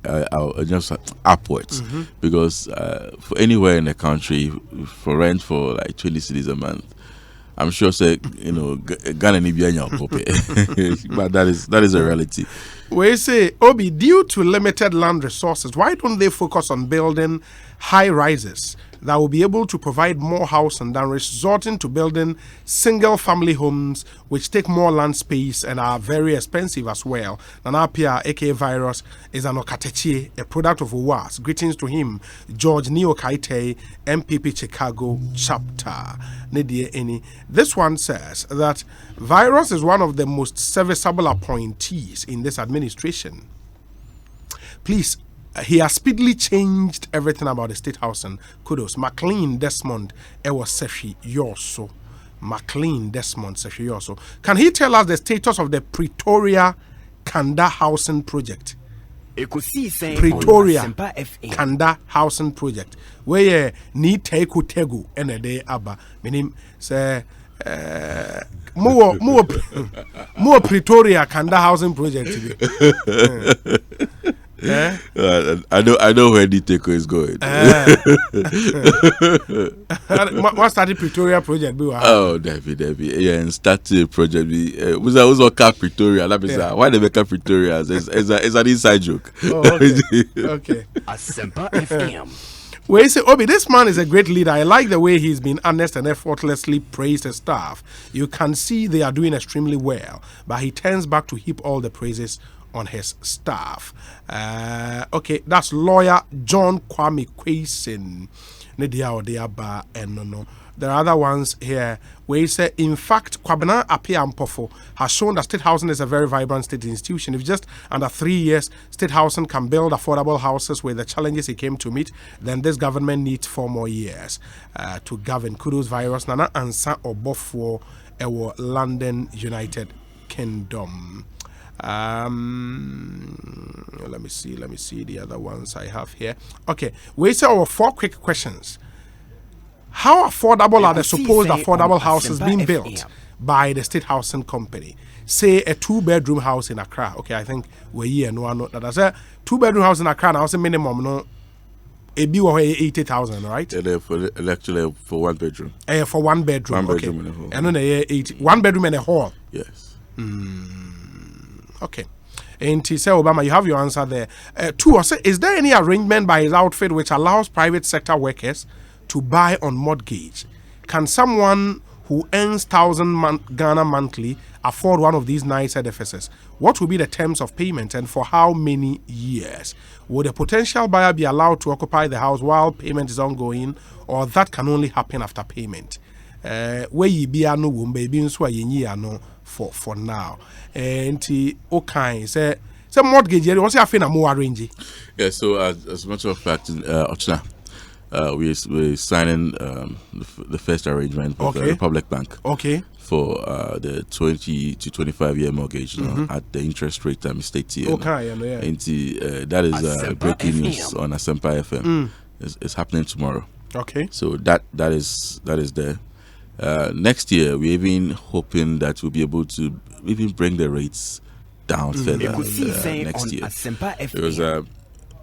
just upwards, because for anywhere in the country, for rent for like 20 cedis a month, I'm sure say Ghana ni biya but that is a reality. We say, Obi, due to limited land resources, why don't they focus on building high rises that will be able to provide more housing than resorting to building single-family homes, which take more land space and are very expensive as well. Nana Appiah, aka Virus, is an Okatechi, a product of UWAS. Greetings to him, George Neokaite, MPP Chicago chapter. This one says that Virus is one of the most serviceable appointees in this administration. Please, he has speedily changed everything about the state housing. Kudos. McLean Desmond Ewa Sefi Yoso. McLean Desmond Sefi Yoso. Can he tell us the status of the Pretoria Kanda housing project? Ekosiisen Pretoria Kanda housing project. Where ni tegu tegu ene de aba. Meaning say more Pretoria Kanda housing project. I know where the Teko is going. What started Pretoria project? Oh, Debbie. Yeah, and started project. Was also called Pretoria. Why they make up Pretoria? It's an inside joke. Oh, okay. Asempa FM. Where you say, Obi, this man is a great leader. I like the way he's been honest and effortlessly praised his staff. You can see they are doing extremely well, but he turns back to heap all the praises on his staff. Okay, that's lawyer John Kwabena Ampofo. There are other ones here where he said, in fact, Kwabena Ampofo Appiah has shown that state housing is a very vibrant state institution. If just under 3 years, state housing can build affordable houses with the challenges it came to meet, then this government needs 4 more years to govern. Kudos Virus Nana Ansa Obofo Ewo London, United Kingdom. Let me see the other ones I have here. Okay, we say our 4 quick questions. How affordable are the supposed affordable houses being built by the state housing company? Say a 2-bedroom house in Accra. Okay, I think we're here no that's a 2-bedroom house in Accra. Now, minimum no. It be 80,000, right? Actually, for 1 bedroom. For 1 bedroom. 1 bedroom and a hall. And then 80. 1 bedroom and a hall. Yes. Okay. And say Obama, you have your answer there. 2, is there any arrangement by his outfit which allows private sector workers to buy on mortgage? Can someone who earns 1,000 Ghana monthly afford one of these nice edifices? What will be the terms of payment and for how many years? Would a potential buyer be allowed to occupy the house while payment is ongoing, or that can only happen after payment? Where ye be no baby no for now. And okay, say mortgage what's your fin more arrange? Yeah, so as a matter of fact, Ochna, we're signing the first arrangement with the Republic Bank. Okay. For the 20 to 25 year mortgage at the interest rate state here. Okay, and that is breaking news on Asempa FM. It's happening tomorrow. Okay. So that is there. Next year, we're even hoping that we'll be able to even bring the rates down further next year. Because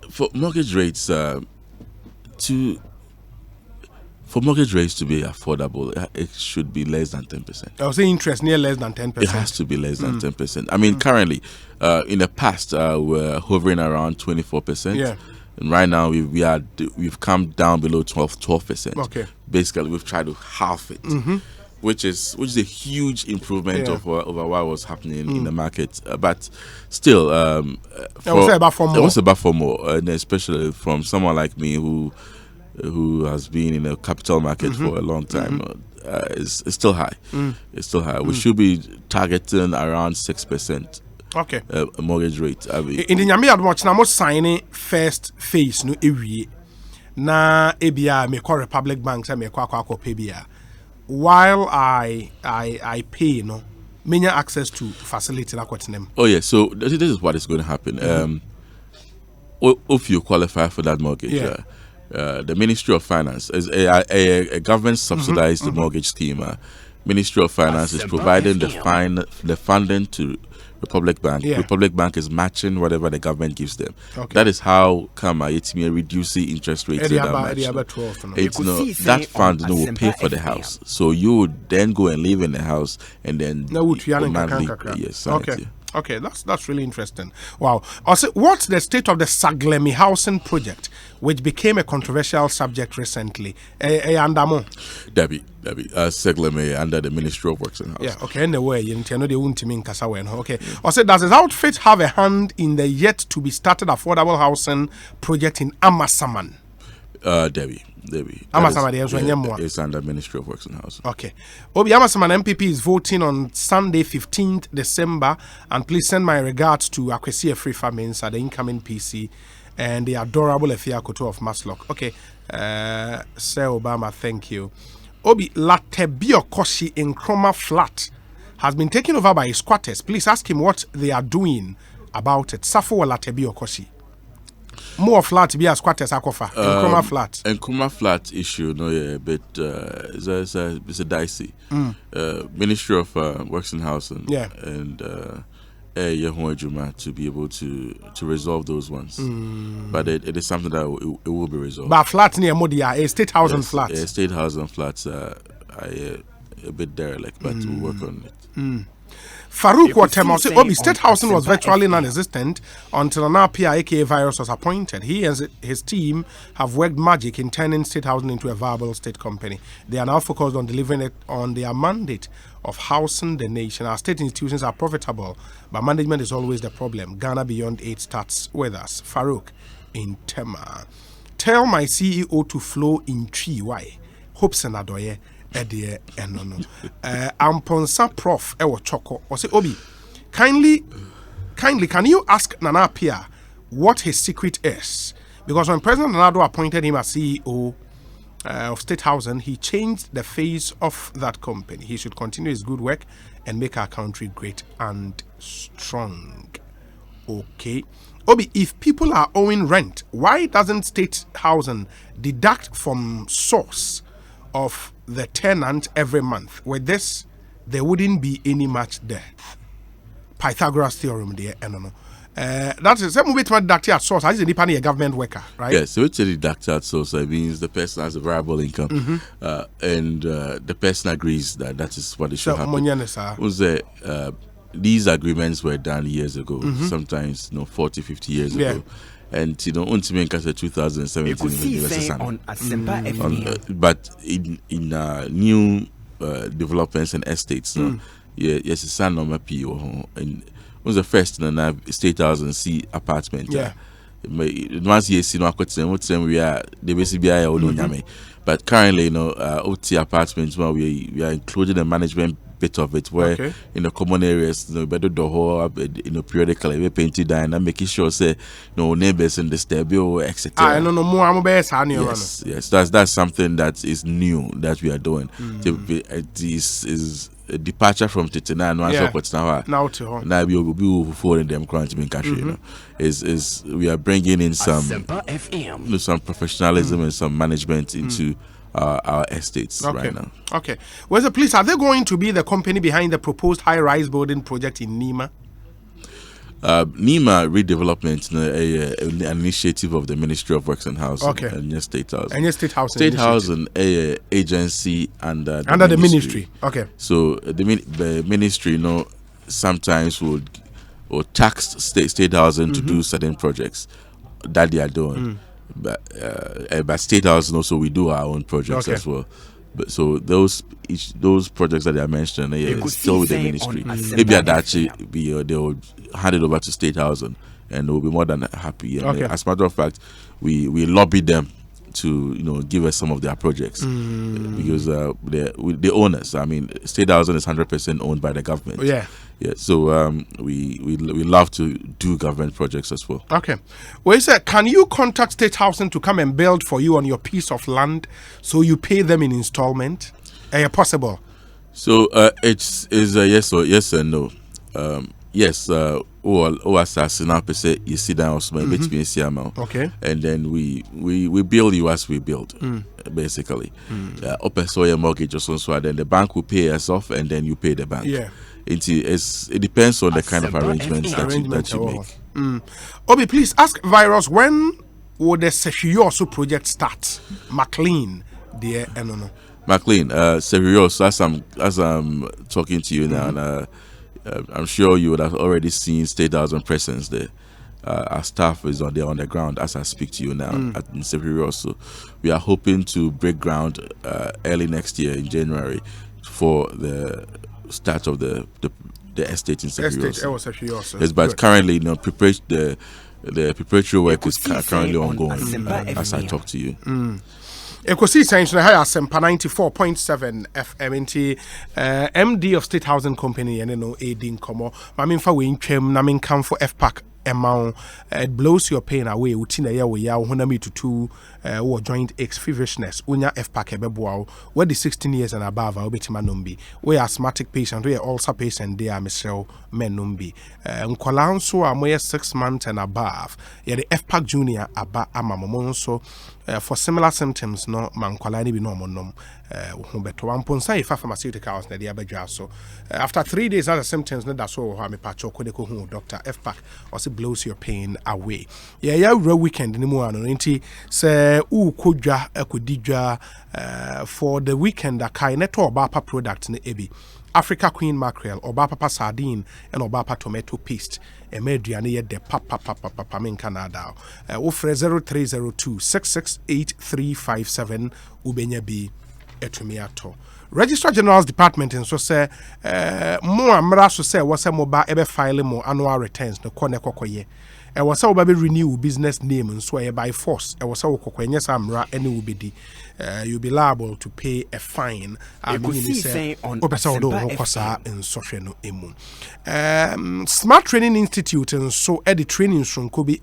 for mortgage rates, for mortgage rates to be affordable, it should be less than 10%. I was saying interest near less than 10%. It has to be less than 10%. I mean, currently, in the past, we're hovering around 24%. Yeah. And right now, we've come down below 12%. Okay. Basically, we've tried to halve it, which is a huge improvement over what was happening in the market. But still, I would say about 4 more. It was about 4 more, and especially from someone like me who has been in the capital market for a long time. It's still high. It's still high. We should be targeting around 6%. Okay. Mortgage rate. In the Nyame admoch na mo sign first phase no ewie. Na ebia me call Republic Bank say me kwa pay bia. While I pay no menya access to facility na kwetinem. Oh yeah, so this is what is going to happen. If you qualify for that mortgage, the Ministry of Finance is a government subsidized mortgage scheme. Ministry of Finance is providing the funding to Republic Bank. Republic Bank is matching whatever the government gives them. That is how it's reducing interest rates. That fund will pay for the house. So you would then go and live in the house and then Okay, that's really interesting. Wow. Also, what's the state of the Saglemi housing project, which became a controversial subject recently? Andamo. Debbie, Segleme under the Ministry of Works and Housing. Yeah, okay, anyway, you know they won't mean Kasawen. Okay. Also, does his outfit have a hand in the yet to be started affordable housing project in Amasaman? Debbie. Amasaman, it's under Ministry of Works and Housing. Okay. Obi Amasaman MPP is voting on Sunday, 15th December, and please send my regards to Ekosiisen famines at the incoming PC and the adorable Efia Koto of Maslock. Okay. Sir Obama, thank you. Obi Latebio Koshi in Chroma Flat has been taken over by squatters. Please ask him what they are doing about it. Safo Latebio Koshi. More flat be a squatters akofa. Nkrumah flat. Nkrumah flat issue, no, yeah, but it's a dicey. Ministry of Works and Housing, yeah, and to be able to resolve those ones. But it is something that it will be resolved. But flat near Modia, a state housing flat. Yeah, state housing flats are a bit derelict, but we'll work on it. Farouk Watem, Obi state housing was virtually non-existent until an Appiah aka Virus was appointed. He and his team have worked magic in turning state housing into a viable state company. They are now focused on delivering it on their mandate of housing the nation. Our state institutions are profitable, but management is always the problem. Ghana Beyond 8 starts with us. Farouk in Tema. Tell my CEO to flow in tree. Why? Hopes and Adoye. Amponsa Prof Ewo Choko or say Obi kindly can you ask Nana Appiah what his secret is? Because when President Nana appointed him as CEO of State Housing, he changed the face of that company. He should continue his good work and make our country great and strong. Okay. Obi, if people are owing rent, why doesn't State Housing deduct from source of the tenant every month? With this, there wouldn't be any much debt. Pythagoras theorem there, no. That is some bit deduct at source. As a government worker, right? Yes, so it's a deduct at source. It means the person has a variable income, and the person agrees that is what it should happen. These agreements were done years ago, sometimes 40, 50 years ago. And until 2017, but in new developments and estates, yes, it's a number PO, and was the first in a State Housing C apartment. Yeah, once you see no we are the basically but currently, OT apartments where we are including the management bit of it, where in the common areas, better the whole, periodically we painted down and making sure say neighbors in the studio, etc. I don't know more. Yes, that's something that is new that we are doing. This is a departure from Titina now we will be following them crunching country. Is we are bringing in some professionalism and some management into our estates right now. Okay. Well, so please, are they going to be the company behind the proposed high-rise building project in Nima? Nima redevelopment, an initiative of the Ministry of Works and Housing, and State Housing. And State Housing. State Housing, agency under the ministry. Okay. So the ministry, sometimes will tax state housing to do certain projects that they are doing. But State Housing also we do our own projects as well. But so those projects that I mentioned still with the ministry. Maybe I'd actually they will hand it over to State Housing and we'll be more than happy. And as a matter of fact, we lobby them to give us some of their projects because they own us. I mean, State Housing is 100% owned by the government. Yeah. So we love to do government projects as well. Okay. Well, sir, can you contact State Housing to come and build for you on your piece of land so you pay them in installment? Possible? So it's a yes and no. Yes. You sit down okay. And then we bill you as we build, basically. So your mortgage or so, then the bank will pay us off, and then you pay the bank. Yeah. It depends on the kind of arrangements that you make. Obi, please ask Virus, when would the Sehioso project start? McLean, dear McLean, Sehioso, as I'm talking to you now, I'm sure you would have already seen State House and presence there. Our staff is on the ground as I speak to you now in February also. We are hoping to break ground early next year in January for the start of the estate in February also. Yes, but currently, the preparatory work is currently ongoing as I talk to you. Ekosiisen na high asempa 94.7 FM nti MD of State Housing Company and no aiding komo mamimfa we ntwam na menkam for FPAC amount it blows your pain away utina ya we ya honami to joint ex feverishness unya FPAC ebeboa where the 16 years and above obetima numbi we asthmatic patient we ulcer patient they are Michelle men numbi nkola nso amoye 6 months and above yeah the FPAC junior aba amamomo so for similar symptoms no mankwala ni bi no monom ho beto wamponsa ifa pharmaceuticals na dia badwa so after 3 days other symptoms no da so ho amepacho kode ko hu doctor FPAC also blows your pain away ya weekend ni mu ano nti se u kodwa akodidwa for the weekend akai neto obapa product ne ebi Africa Queen mackerel, Obapa sardine, and Obapa tomato paste. A mediane yet de papa in Canada. Offer 0302 668357 Ubenya B Etumiato. Registrar General's Department and so say more amra so say was a mobile ebe file more annual returns no kone kokoye. E was a baby renew business name and so by force. E was a kokwenye samra any ubidi. You'll be liable to pay a fine. Smart Training Institute and so the training from could be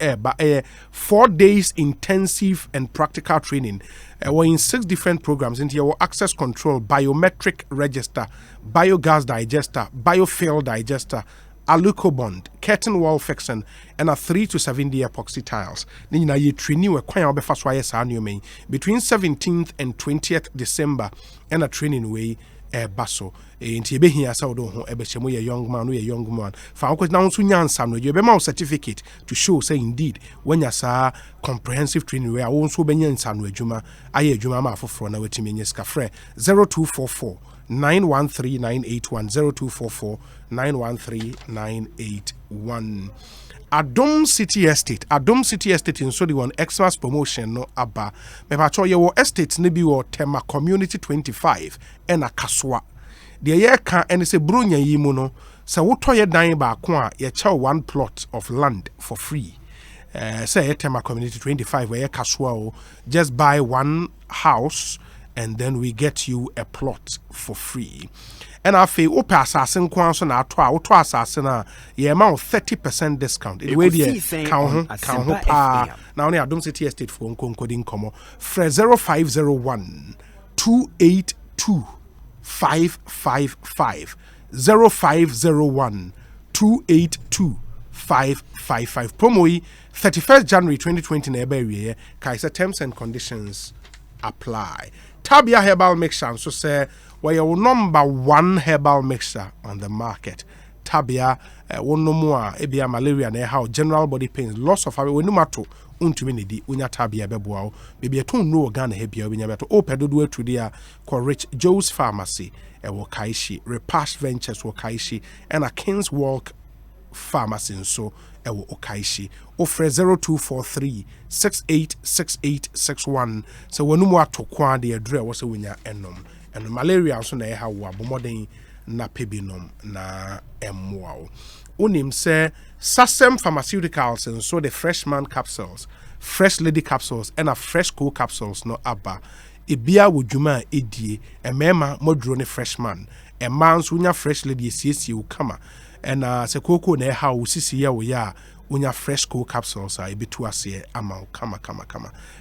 4 days intensive and practical training. We're in 6 different programs into your access control, biometric register, biogas digester, biofuel digester, aluco bond, curtain wall fixing, and a 3 to 7 day epoxy tiles. Then you training we quite between 17th and 20th December, and a training way basso. Inti be here so do ebechemu ye young man. Fa ko na nso nyansa no you be ma certificate to show say indeed when you sa comprehensive training we also be nyansa no adwuma aye adwuma ma afoforo na wetimi nyeska frɛ 0244 913 0244 913 Adom City Estate in so the one Xmas promotion no aba me pa cho ye wo estate ne bi wo Tema Community 25 and a Kaswa the year can and say brunya yi mu no se wo to ye dan ba ko a ye chow 1 plot of land for free say Tema Community 25 where Kaswa just buy 1 house and then we get you a plot for free. And I feel open assassin kwanso na ato a auto assassin ye ma 30% discount. The way the count pa na only Adom City Estate for encoding komo fre 0501 282 555 0501 282 555 promo 31st January 2020 na ebe wie kaisa terms and conditions apply. Tabia herbal mixture so say we your number 1 herbal mixture on the market. Tabia one no more ebia malaria na how general body pains loss of we no matter untumi ne di unya tabia beboa bibia ton no organ hebia obinya beto opedodo atu dia ko Rich Joe's Pharmacy wo Kaishi Repash Ventures wo Kaishi and a King's Walk Pharmacy so ewo Okaishi ofre 0243 686861 so wonu mu atokwa de adre wo se wonya enom and malaria so na ha wo abomoden na pebinom na emwo unim se Sasem Pharmaceuticals and so the freshman capsules, fresh lady capsules and a fresh cool capsules no aba ebia wodwuma edie emema modro ne freshman e man so nya fresh lady siesie wo kama and se koko na ha wo sisi ya wo ya unya fresh cool capsules a ebitu ase ama kama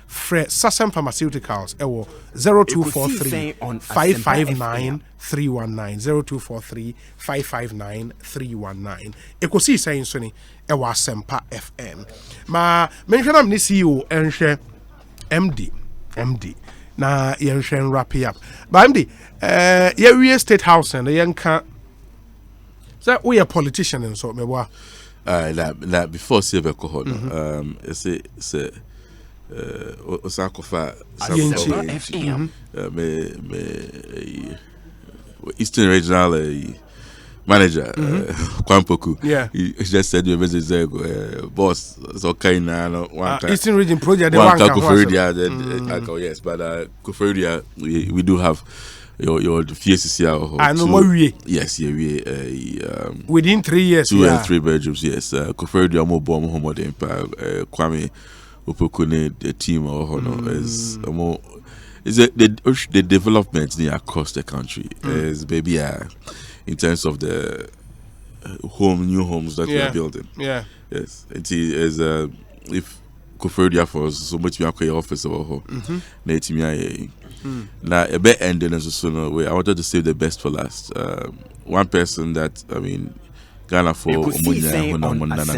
fresh Sasem Pharmaceuticals ewo 0243 559 319 0243 559 319 Ekosiisen so ni ewo Asempa FM ma menhwena me CEO enhwe MD na yenhwe wrap up ba MD ye real state house and yenka so we a politician and so mewa like before Silver Cohort, it's Osakofa Eastern Regional manager, Kwampoku. Yeah. He just said to me, boss, it's okay now. One time. Eastern Region project. They One want time, yes, but Koforidua, we do have your FCC. I know more. Yes, yeah, Within 3 years. 2 and 3 bedrooms. Yes, Koforidua more bomb home of the empire. Kwame Opokune, the team is more. Is the development across the country is baby in terms of the new homes that we are building. Yeah. Yes, it is if Koforidua for so much we are office over here. Now a bit ending as a sooner way. I wanted to save the best for last. One person that Ghana for Omunya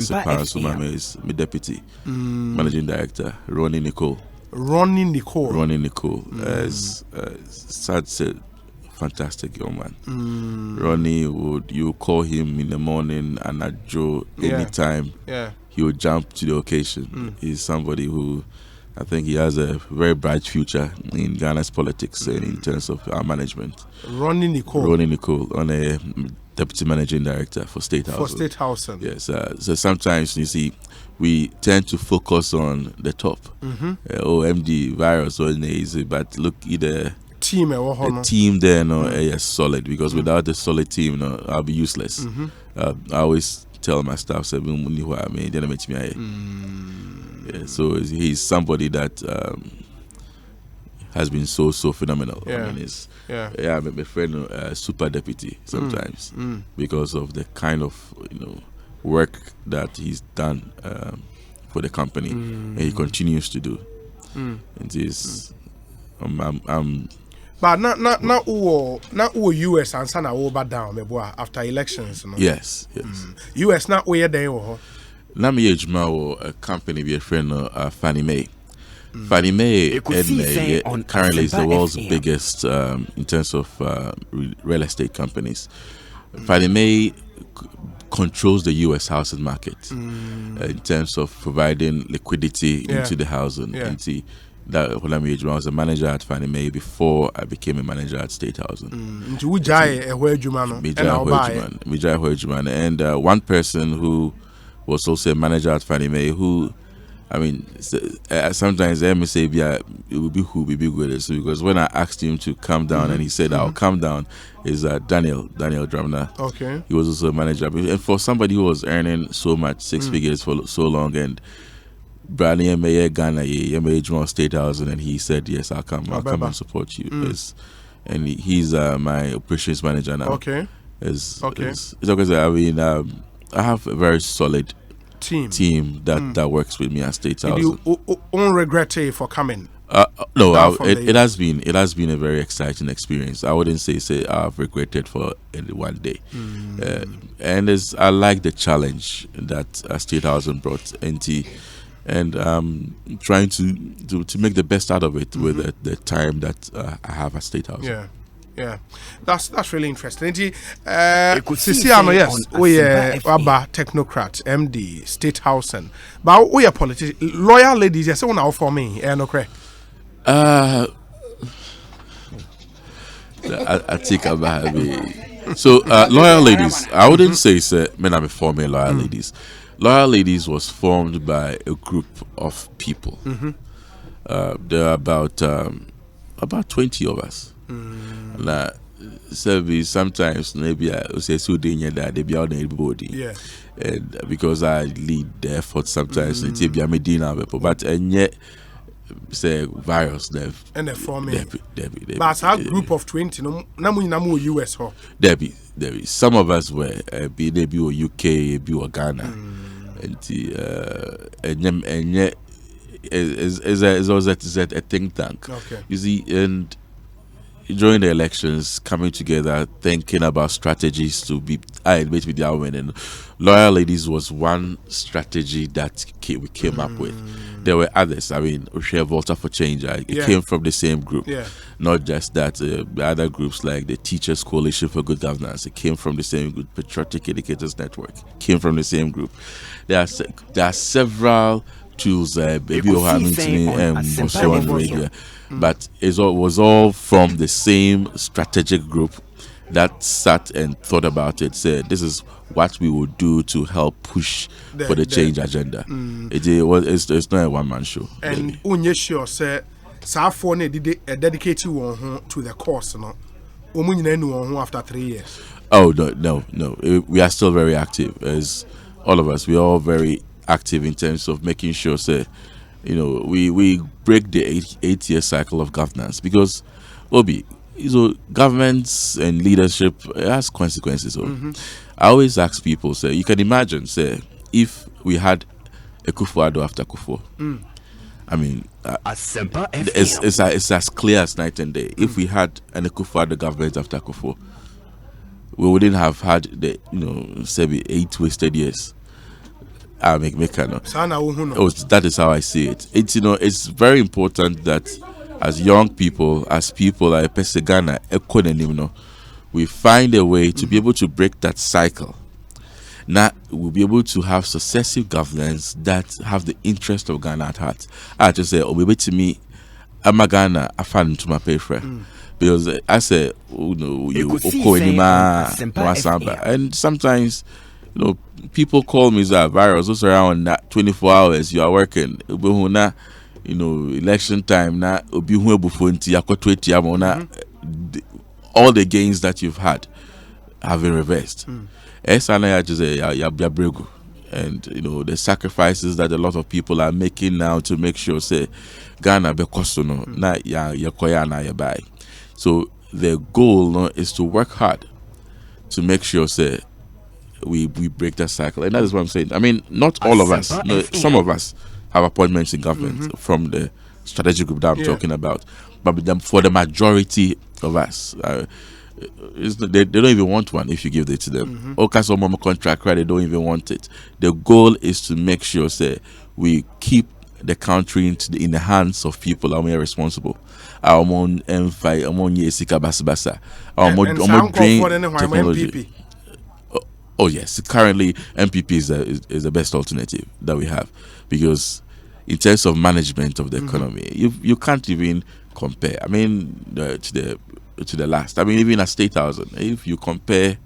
is my deputy managing director, Ronnie Nicole. Ronnie Nicole is such a fantastic young man. Ronnie you call him in the morning and at Joe anytime. Yeah. He would jump to the occasion. He's somebody who I think he has a very bright future in Ghana's politics and in terms of our management. Ronnie Nicole on a deputy managing director for State House. Yes. So sometimes you see we tend to focus on the top. MD virus or easy, but look either team there is solid because without a solid team I'll be useless. I always tell my staff so he's somebody that has been so phenomenal. I mean, my friend super deputy sometimes because of the kind of work that he's done for the company and he continues to do. And this but not US and sana over down after elections. No? Yes. US not where they were. Nami Ejma a company be a friend Fannie Mae. Fannie Mae currently is the world's biggest in terms of real estate companies. Fannie Mae controls the US housing market in terms of providing liquidity into the housing. That Olami Ejma was a manager at Fannie Mae before I became a manager at State Housing. And one person who was also a manager at Fannie Mae who, I mean, sometimes I may say, it will be who will be good at. So because when I asked him to come down and he said, I'll come down, is Daniel Dramna. Okay. He was also a manager. And for somebody who was earning so much, 6 figures for so long, and Brani Ghana, State Housing, and he said, yes, I'll come and support you. And he's my operations manager now. Okay. It's okay. I mean, I have a very solid team that works with me at State House. You don't regret for coming? No, it has been a very exciting experience. I wouldn't say I've regretted for any one day. And I like the challenge that State House brought into, and trying to make the best out of it with the time that I have at State House. Yeah, that's really interesting. Sisiano, yes, we are technocrat, MD, State Housing, but we are politicians, loyal ladies. Yes, one for me, no correct. I think about me. So loyal ladies, I wouldn't say men are forming loyal ladies. Loyal ladies was formed by a group of people. There are about 20 of us. Now, sometimes maybe I say so that they be out everybody. Yeah. And because I lead the effort sometimes it's be a Medina but and yet say virus and for me. Debbie. But our group of 20 namu US ho. Debbie. Some of us were be UK, be Ghana. And yet is always a think tank. Okay. You see, and during the elections, coming together, thinking about strategies to be with the women, and loyal ladies was one strategy that we came up with. There were others. I mean, Ushe Volta for Change. It came from the same group. Yeah. Not just that. The other groups like the Teachers Coalition for Good Governance. It came from the same group. Patriotic Educators Network came from the same group. There are several tools. Baby and but it was all from the same strategic group that sat and thought about it, said this is what we will do to help push for the change agenda. It's not a one-man show. And unye sure say Safo ne dedicate one to the course, no. After 3 years. Oh no. We are still very active. As all of us, we are all very active in terms of making sure, say, we break the 8-year cycle of governance, because Obi, governments and leadership has consequences. I always ask people, say, you can imagine, say, if we had Akufo-Addo after Akufo. I mean, it's as clear as night and day. If we had an Akufo-Addo government after Akufo, we wouldn't have had the 8 wasted years. That is how I see it. It's very important that as young people, as people like Pesegana, we find a way to be able to break that cycle. Now we'll be able to have successive governments that have the interest of Ghana at heart. I just say, to me, I'm a Ghana, I found to my pay friend. Because I say, and sometimes, people call me that virus. What's around that 24 hours you are working? Election time now. All the gains that you've had have been reversed. And the sacrifices that a lot of people are making now to make sure, say, Ghana be kosono na ya buy. So the goal is to work hard to make sure, say, we break that cycle. And that is what I'm saying. I mean, not all of us. Some of us have appointments in government from the strategic group that I'm talking about. But for the majority of us, they don't even want one if you give it to them. Contract, right? They don't even want it. The goal is to make sure, say, we keep the country in the hands of people who are responsible. Our own M5, our own Yesika Basabasa, our own technology. Oh yes, currently MPP is the best alternative that we have, because in terms of management of the economy, you can't even compare. I mean, to the last. I mean, even at State House, if you compare,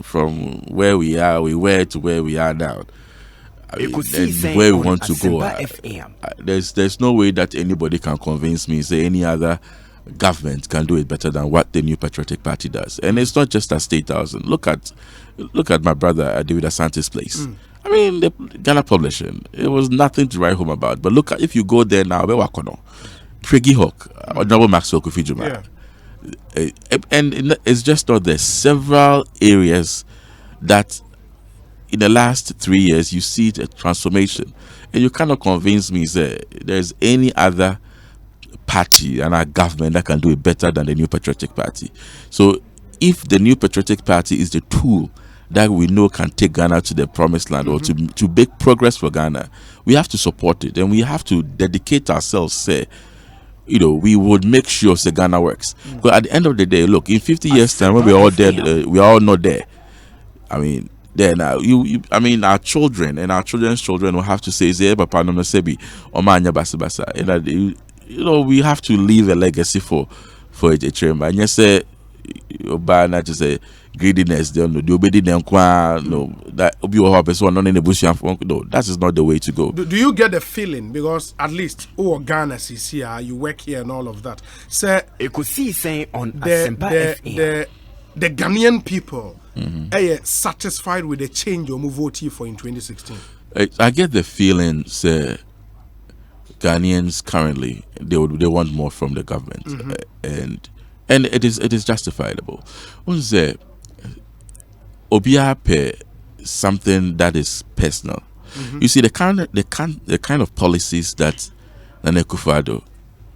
from where we were to where we are now, and where we want to go, there's no way that anybody can convince me, say any other government can do it better than what the New Patriotic Party does. And it's not just at State House. Look at my brother David Asante's place. I mean, the Ghana Publishing, it was nothing to write home about. But look at, if you go there now, Preggy Hawk, or Double Maxwell Kufijuma. And it's just not there. Several areas that in the last 3 years you see a transformation, and you cannot convince me that there's any other party and our government that can do it better than the New Patriotic Party. So if the New Patriotic Party is the tool that we know can take Ghana to the promised land, or to make progress for Ghana, we have to support it, and we have to dedicate ourselves, say, we would make sure Ghana works. But at the end of the day, look, in 50 years' time, when we're all dead, we are all not there. I mean, there now, our children and our children's children will have to say, Papa no sebi omanya basibasa. And we have to leave a legacy for a chamber. And yes, not just say greediness. No, that is not the way to go. Do you get the feeling, because at least Ghana is here, you work here and all of that? Say Ekosiisen on the Ghanaian people are satisfied with the change you voted for in 2016. I get the feeling, say, Ghanaians currently they want more from the government, and it is justifiable. What's there? Obia something that is personal. You see, the kind of policies that Nana Akufo-Addo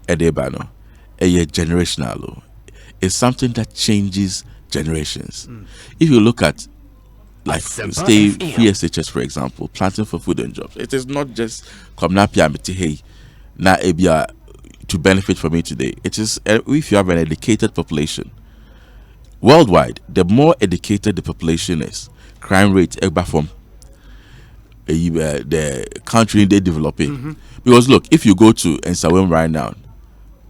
Edebano generational is something that changes generations. If you look at, like, stay PSHS, for example, planting for food and jobs, it is not just hey na ebia to benefit from it today. It is, if you have an educated population worldwide, the more educated the population is, crime rate from the country they developing. Because look, if you go to Nsawam right now,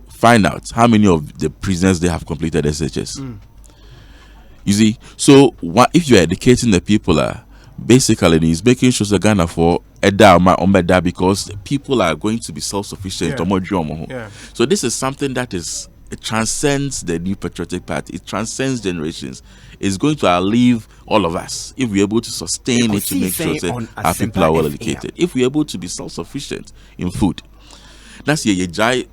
find out how many of the prisoners they have completed SHS. You see, so what if you're educating the people? Basically, it's making sure the Ghana for that because people are going to be self-sufficient. Yeah. So this is something that it transcends the New Patriotic Party. It transcends generations. It's going to outlive all of us if we're able to sustain it to make sure that our people are well educated. If we're able to be self-sufficient in food. That's your giant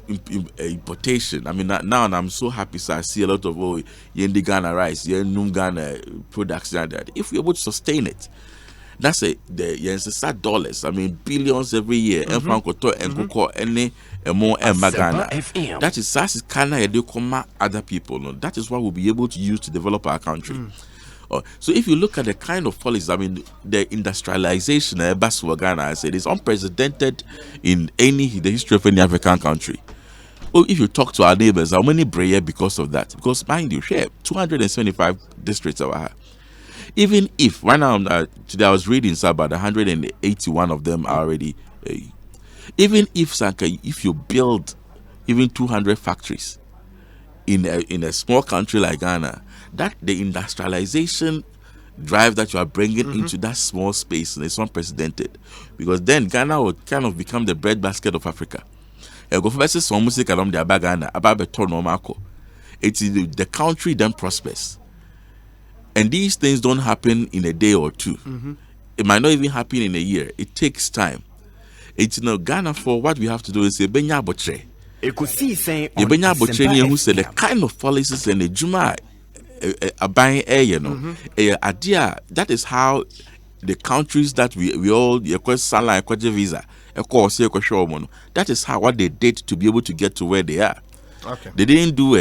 importation. I mean, now I'm so happy. So I see a lot of Yendi Ghana rice, Yenum Ghana products like that. If we're able to sustain it, that's the dollars. I mean, billions every year. And more Ghana. That is other people. No? That is what we'll be able to use to develop our country. So if you look at the kind of policies, I mean, the industrialization of Ghana, I said, is unprecedented in the history of any African country. If you talk to our neighbors, how many brave because of that? Because mind you, 275 districts are. Even if right now, today I was reading about 181 of them are already. Even if if you build even 200 factories in a small country like Ghana, that the industrialization drive that you are bringing into that small space is unprecedented, because then Ghana would kind of become the breadbasket of Africa. The country then prospers, and these things don't happen in a day or two. It might not even happen in a year. It takes time. It's Ghana, for what we have to do is say Benya Botre. Benya Botre who said the kind of policies and the Juma buying air, idea. That is how the countries that we all visa. That is how what they did to be able to get to where they are. Okay. They didn't do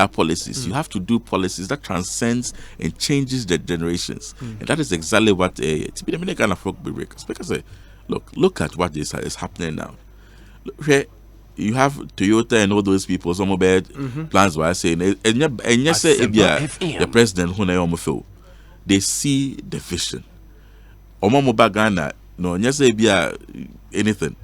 policies. You have to do policies that transcends and changes the generations, and that is exactly what it's been a kind of folk breakers. Because look at what is happening now. Here you have Toyota and all those people. Some plans were saying, and yes, the president who they see the vision. Ghana, no, yes, anything.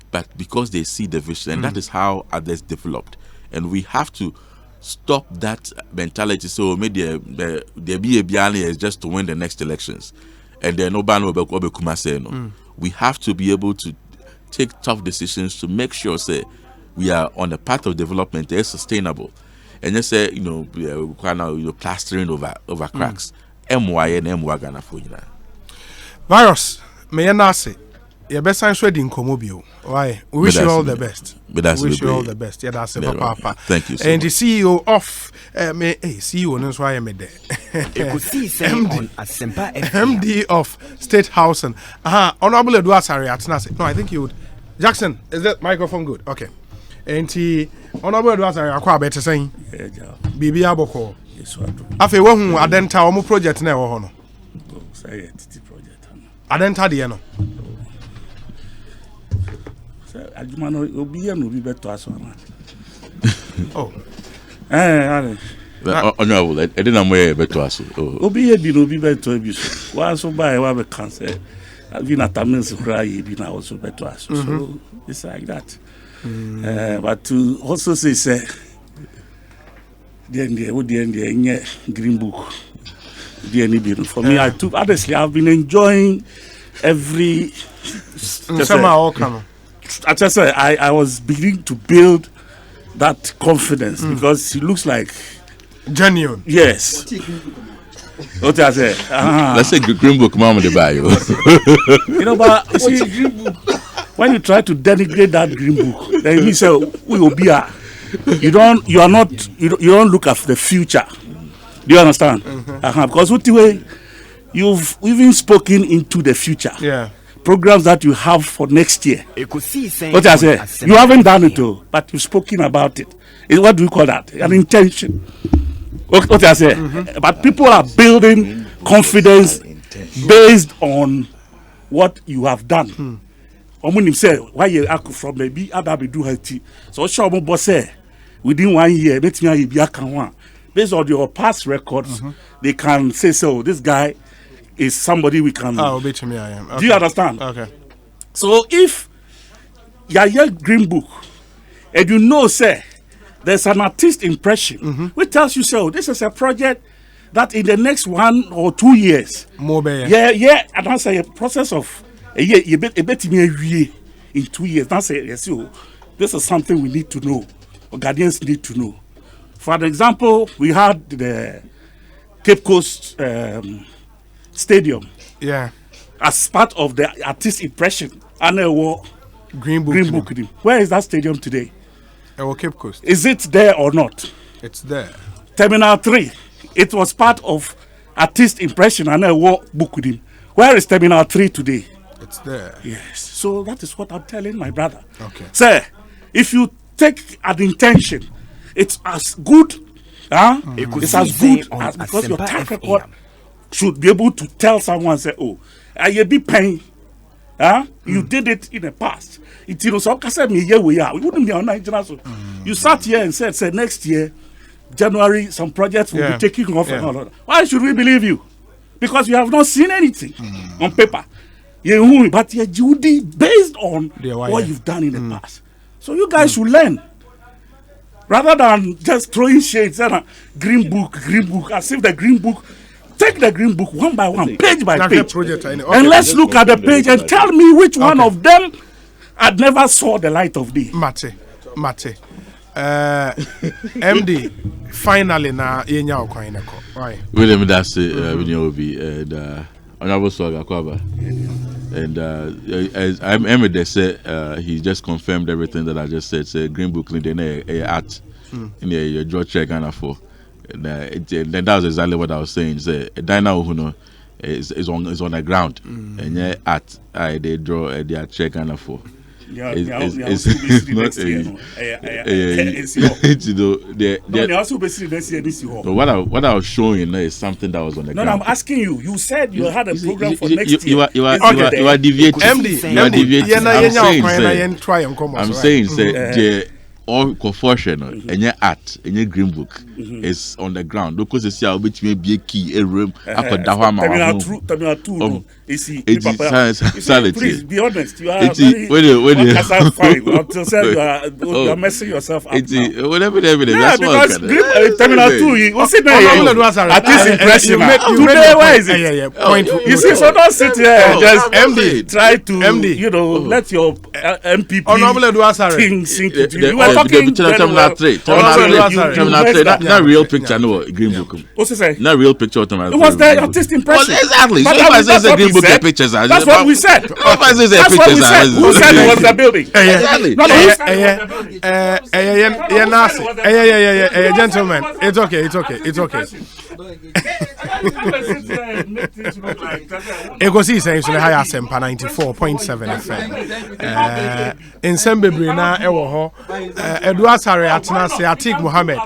But because they see the vision, and that is how others developed. And we have to stop that mentality. So maybe the BABI is just to win the next elections. And then we have to be able to take tough decisions to make sure we are on a path of development that is sustainable. And just say, plastering over cracks. Ghana for you. Virus, may I say? Your best science wedding Komobio. Why? We wish you all the best. We wish you all the best. Yeah, that's it, Papa. Thank you so and much. The CEO of CEO knows why I'm there. MD of State Housing. Honorable Edward Sari. No, I think you would. Jackson, is that microphone good? Okay. And Honorable Edward Sari, I'm better saying. Bibi Aboko. Afe who adenta omo project na wo ho no. Adenta de no. Adjuma no obi ya no bi beto aso ama. Oh. Honorable, I didn't know beto aso. Obi ya bi no bi beto bi so. Wa so buy wa be cancel. We na tamis cry bi na also beto aso. So it's like that. But to also say the green book. For me, honestly, I've been enjoying every. I just say I was beginning to build that confidence because it looks like genuine. Yes. What I say? Let's say green book, Mama de Bayo. But you see, when you try to denigrate that green book, then you say we will be a. You don't look at the future. Do you understand? Because what way you've even spoken into the future. Yeah. Programs that you have for next year. What I say? You haven't done it all, but you've spoken about it. What do we call that? An intention. What I say? But people are building confidence based on what you have done. When you say why you act from maybe other be do healthy. So sure boss say within 1 year, let me be a can. Based on your past records, they can say so. This guy is somebody we can. Bet me I am. Okay. Do you understand? Okay. So if your green book, and say there's an artist impression, which tells you so this is a project that in the next 1 or 2 years, yeah, and that's a process of a year, a bit in 2 years. That's yes, this is something we need to know, or guardians need to know. For an example, we had the Cape Coast Stadium, as part of the artist impression, and Green Book. Where is that stadium today? Cape Coast. Is it there or not? It's there. Terminal 3. It was part of artist impression and book with him. Where is Terminal 3 today? It's there. Yes. So that is what I'm telling my brother. Okay. Sir, if you take an intention, it's as good. It's as good as because your track record should be able to tell someone, say, oh, I be pain. You did it in the past. We wouldn't be on international. You sat here and said next year, January, some projects will be taking off and all that. Why should we believe you? Because you have not seen anything on paper. But you're Judy based on what you've done in the past. So you guys should learn. Rather than just throwing shades and green book, as if the green book. Take the green book one by one, page by page, and let's look at the page and tell me which one of them had never saw the light of day. Mate. MD, finally na yenya okwaneko. Right. William, that's it. And Honorable Swaga Kwaba. And as Emede said, he just confirmed everything that I just said. Say green book in the art in the draw check and for. And that was exactly what I was saying. Say a dino is on the ground, and yeah, at they draw their check and for. It's what I was showing you is something that was on the ground. No, I'm asking you. You said you had a program for next year. You are deviating. I'm saying, say all confusion and your art and your green book is on the ground because it's how which may be a key a room after Dahama. Please be honest. You are very you are messing yourself up. Whatever. Yeah, because Terminal 2, you sit there. At this impression. Today, where is it? Point. You see, so don't sit here and just try to, let your MPP thing sink into you. You were talking Terminal 3. Not real picture, no green book. What's it say? Not real picture. It was the artist impression. Exactly. So if I say it's a green book, the pictures. That's what we said. If I say it's a pictures. Who said it was the building? Exactly. Gentlemen, it's okay. Ekosiisen so the higher sempa 94.7 FM. In Sembebre na ewo ho Edward Sare atena se Atik Mohammed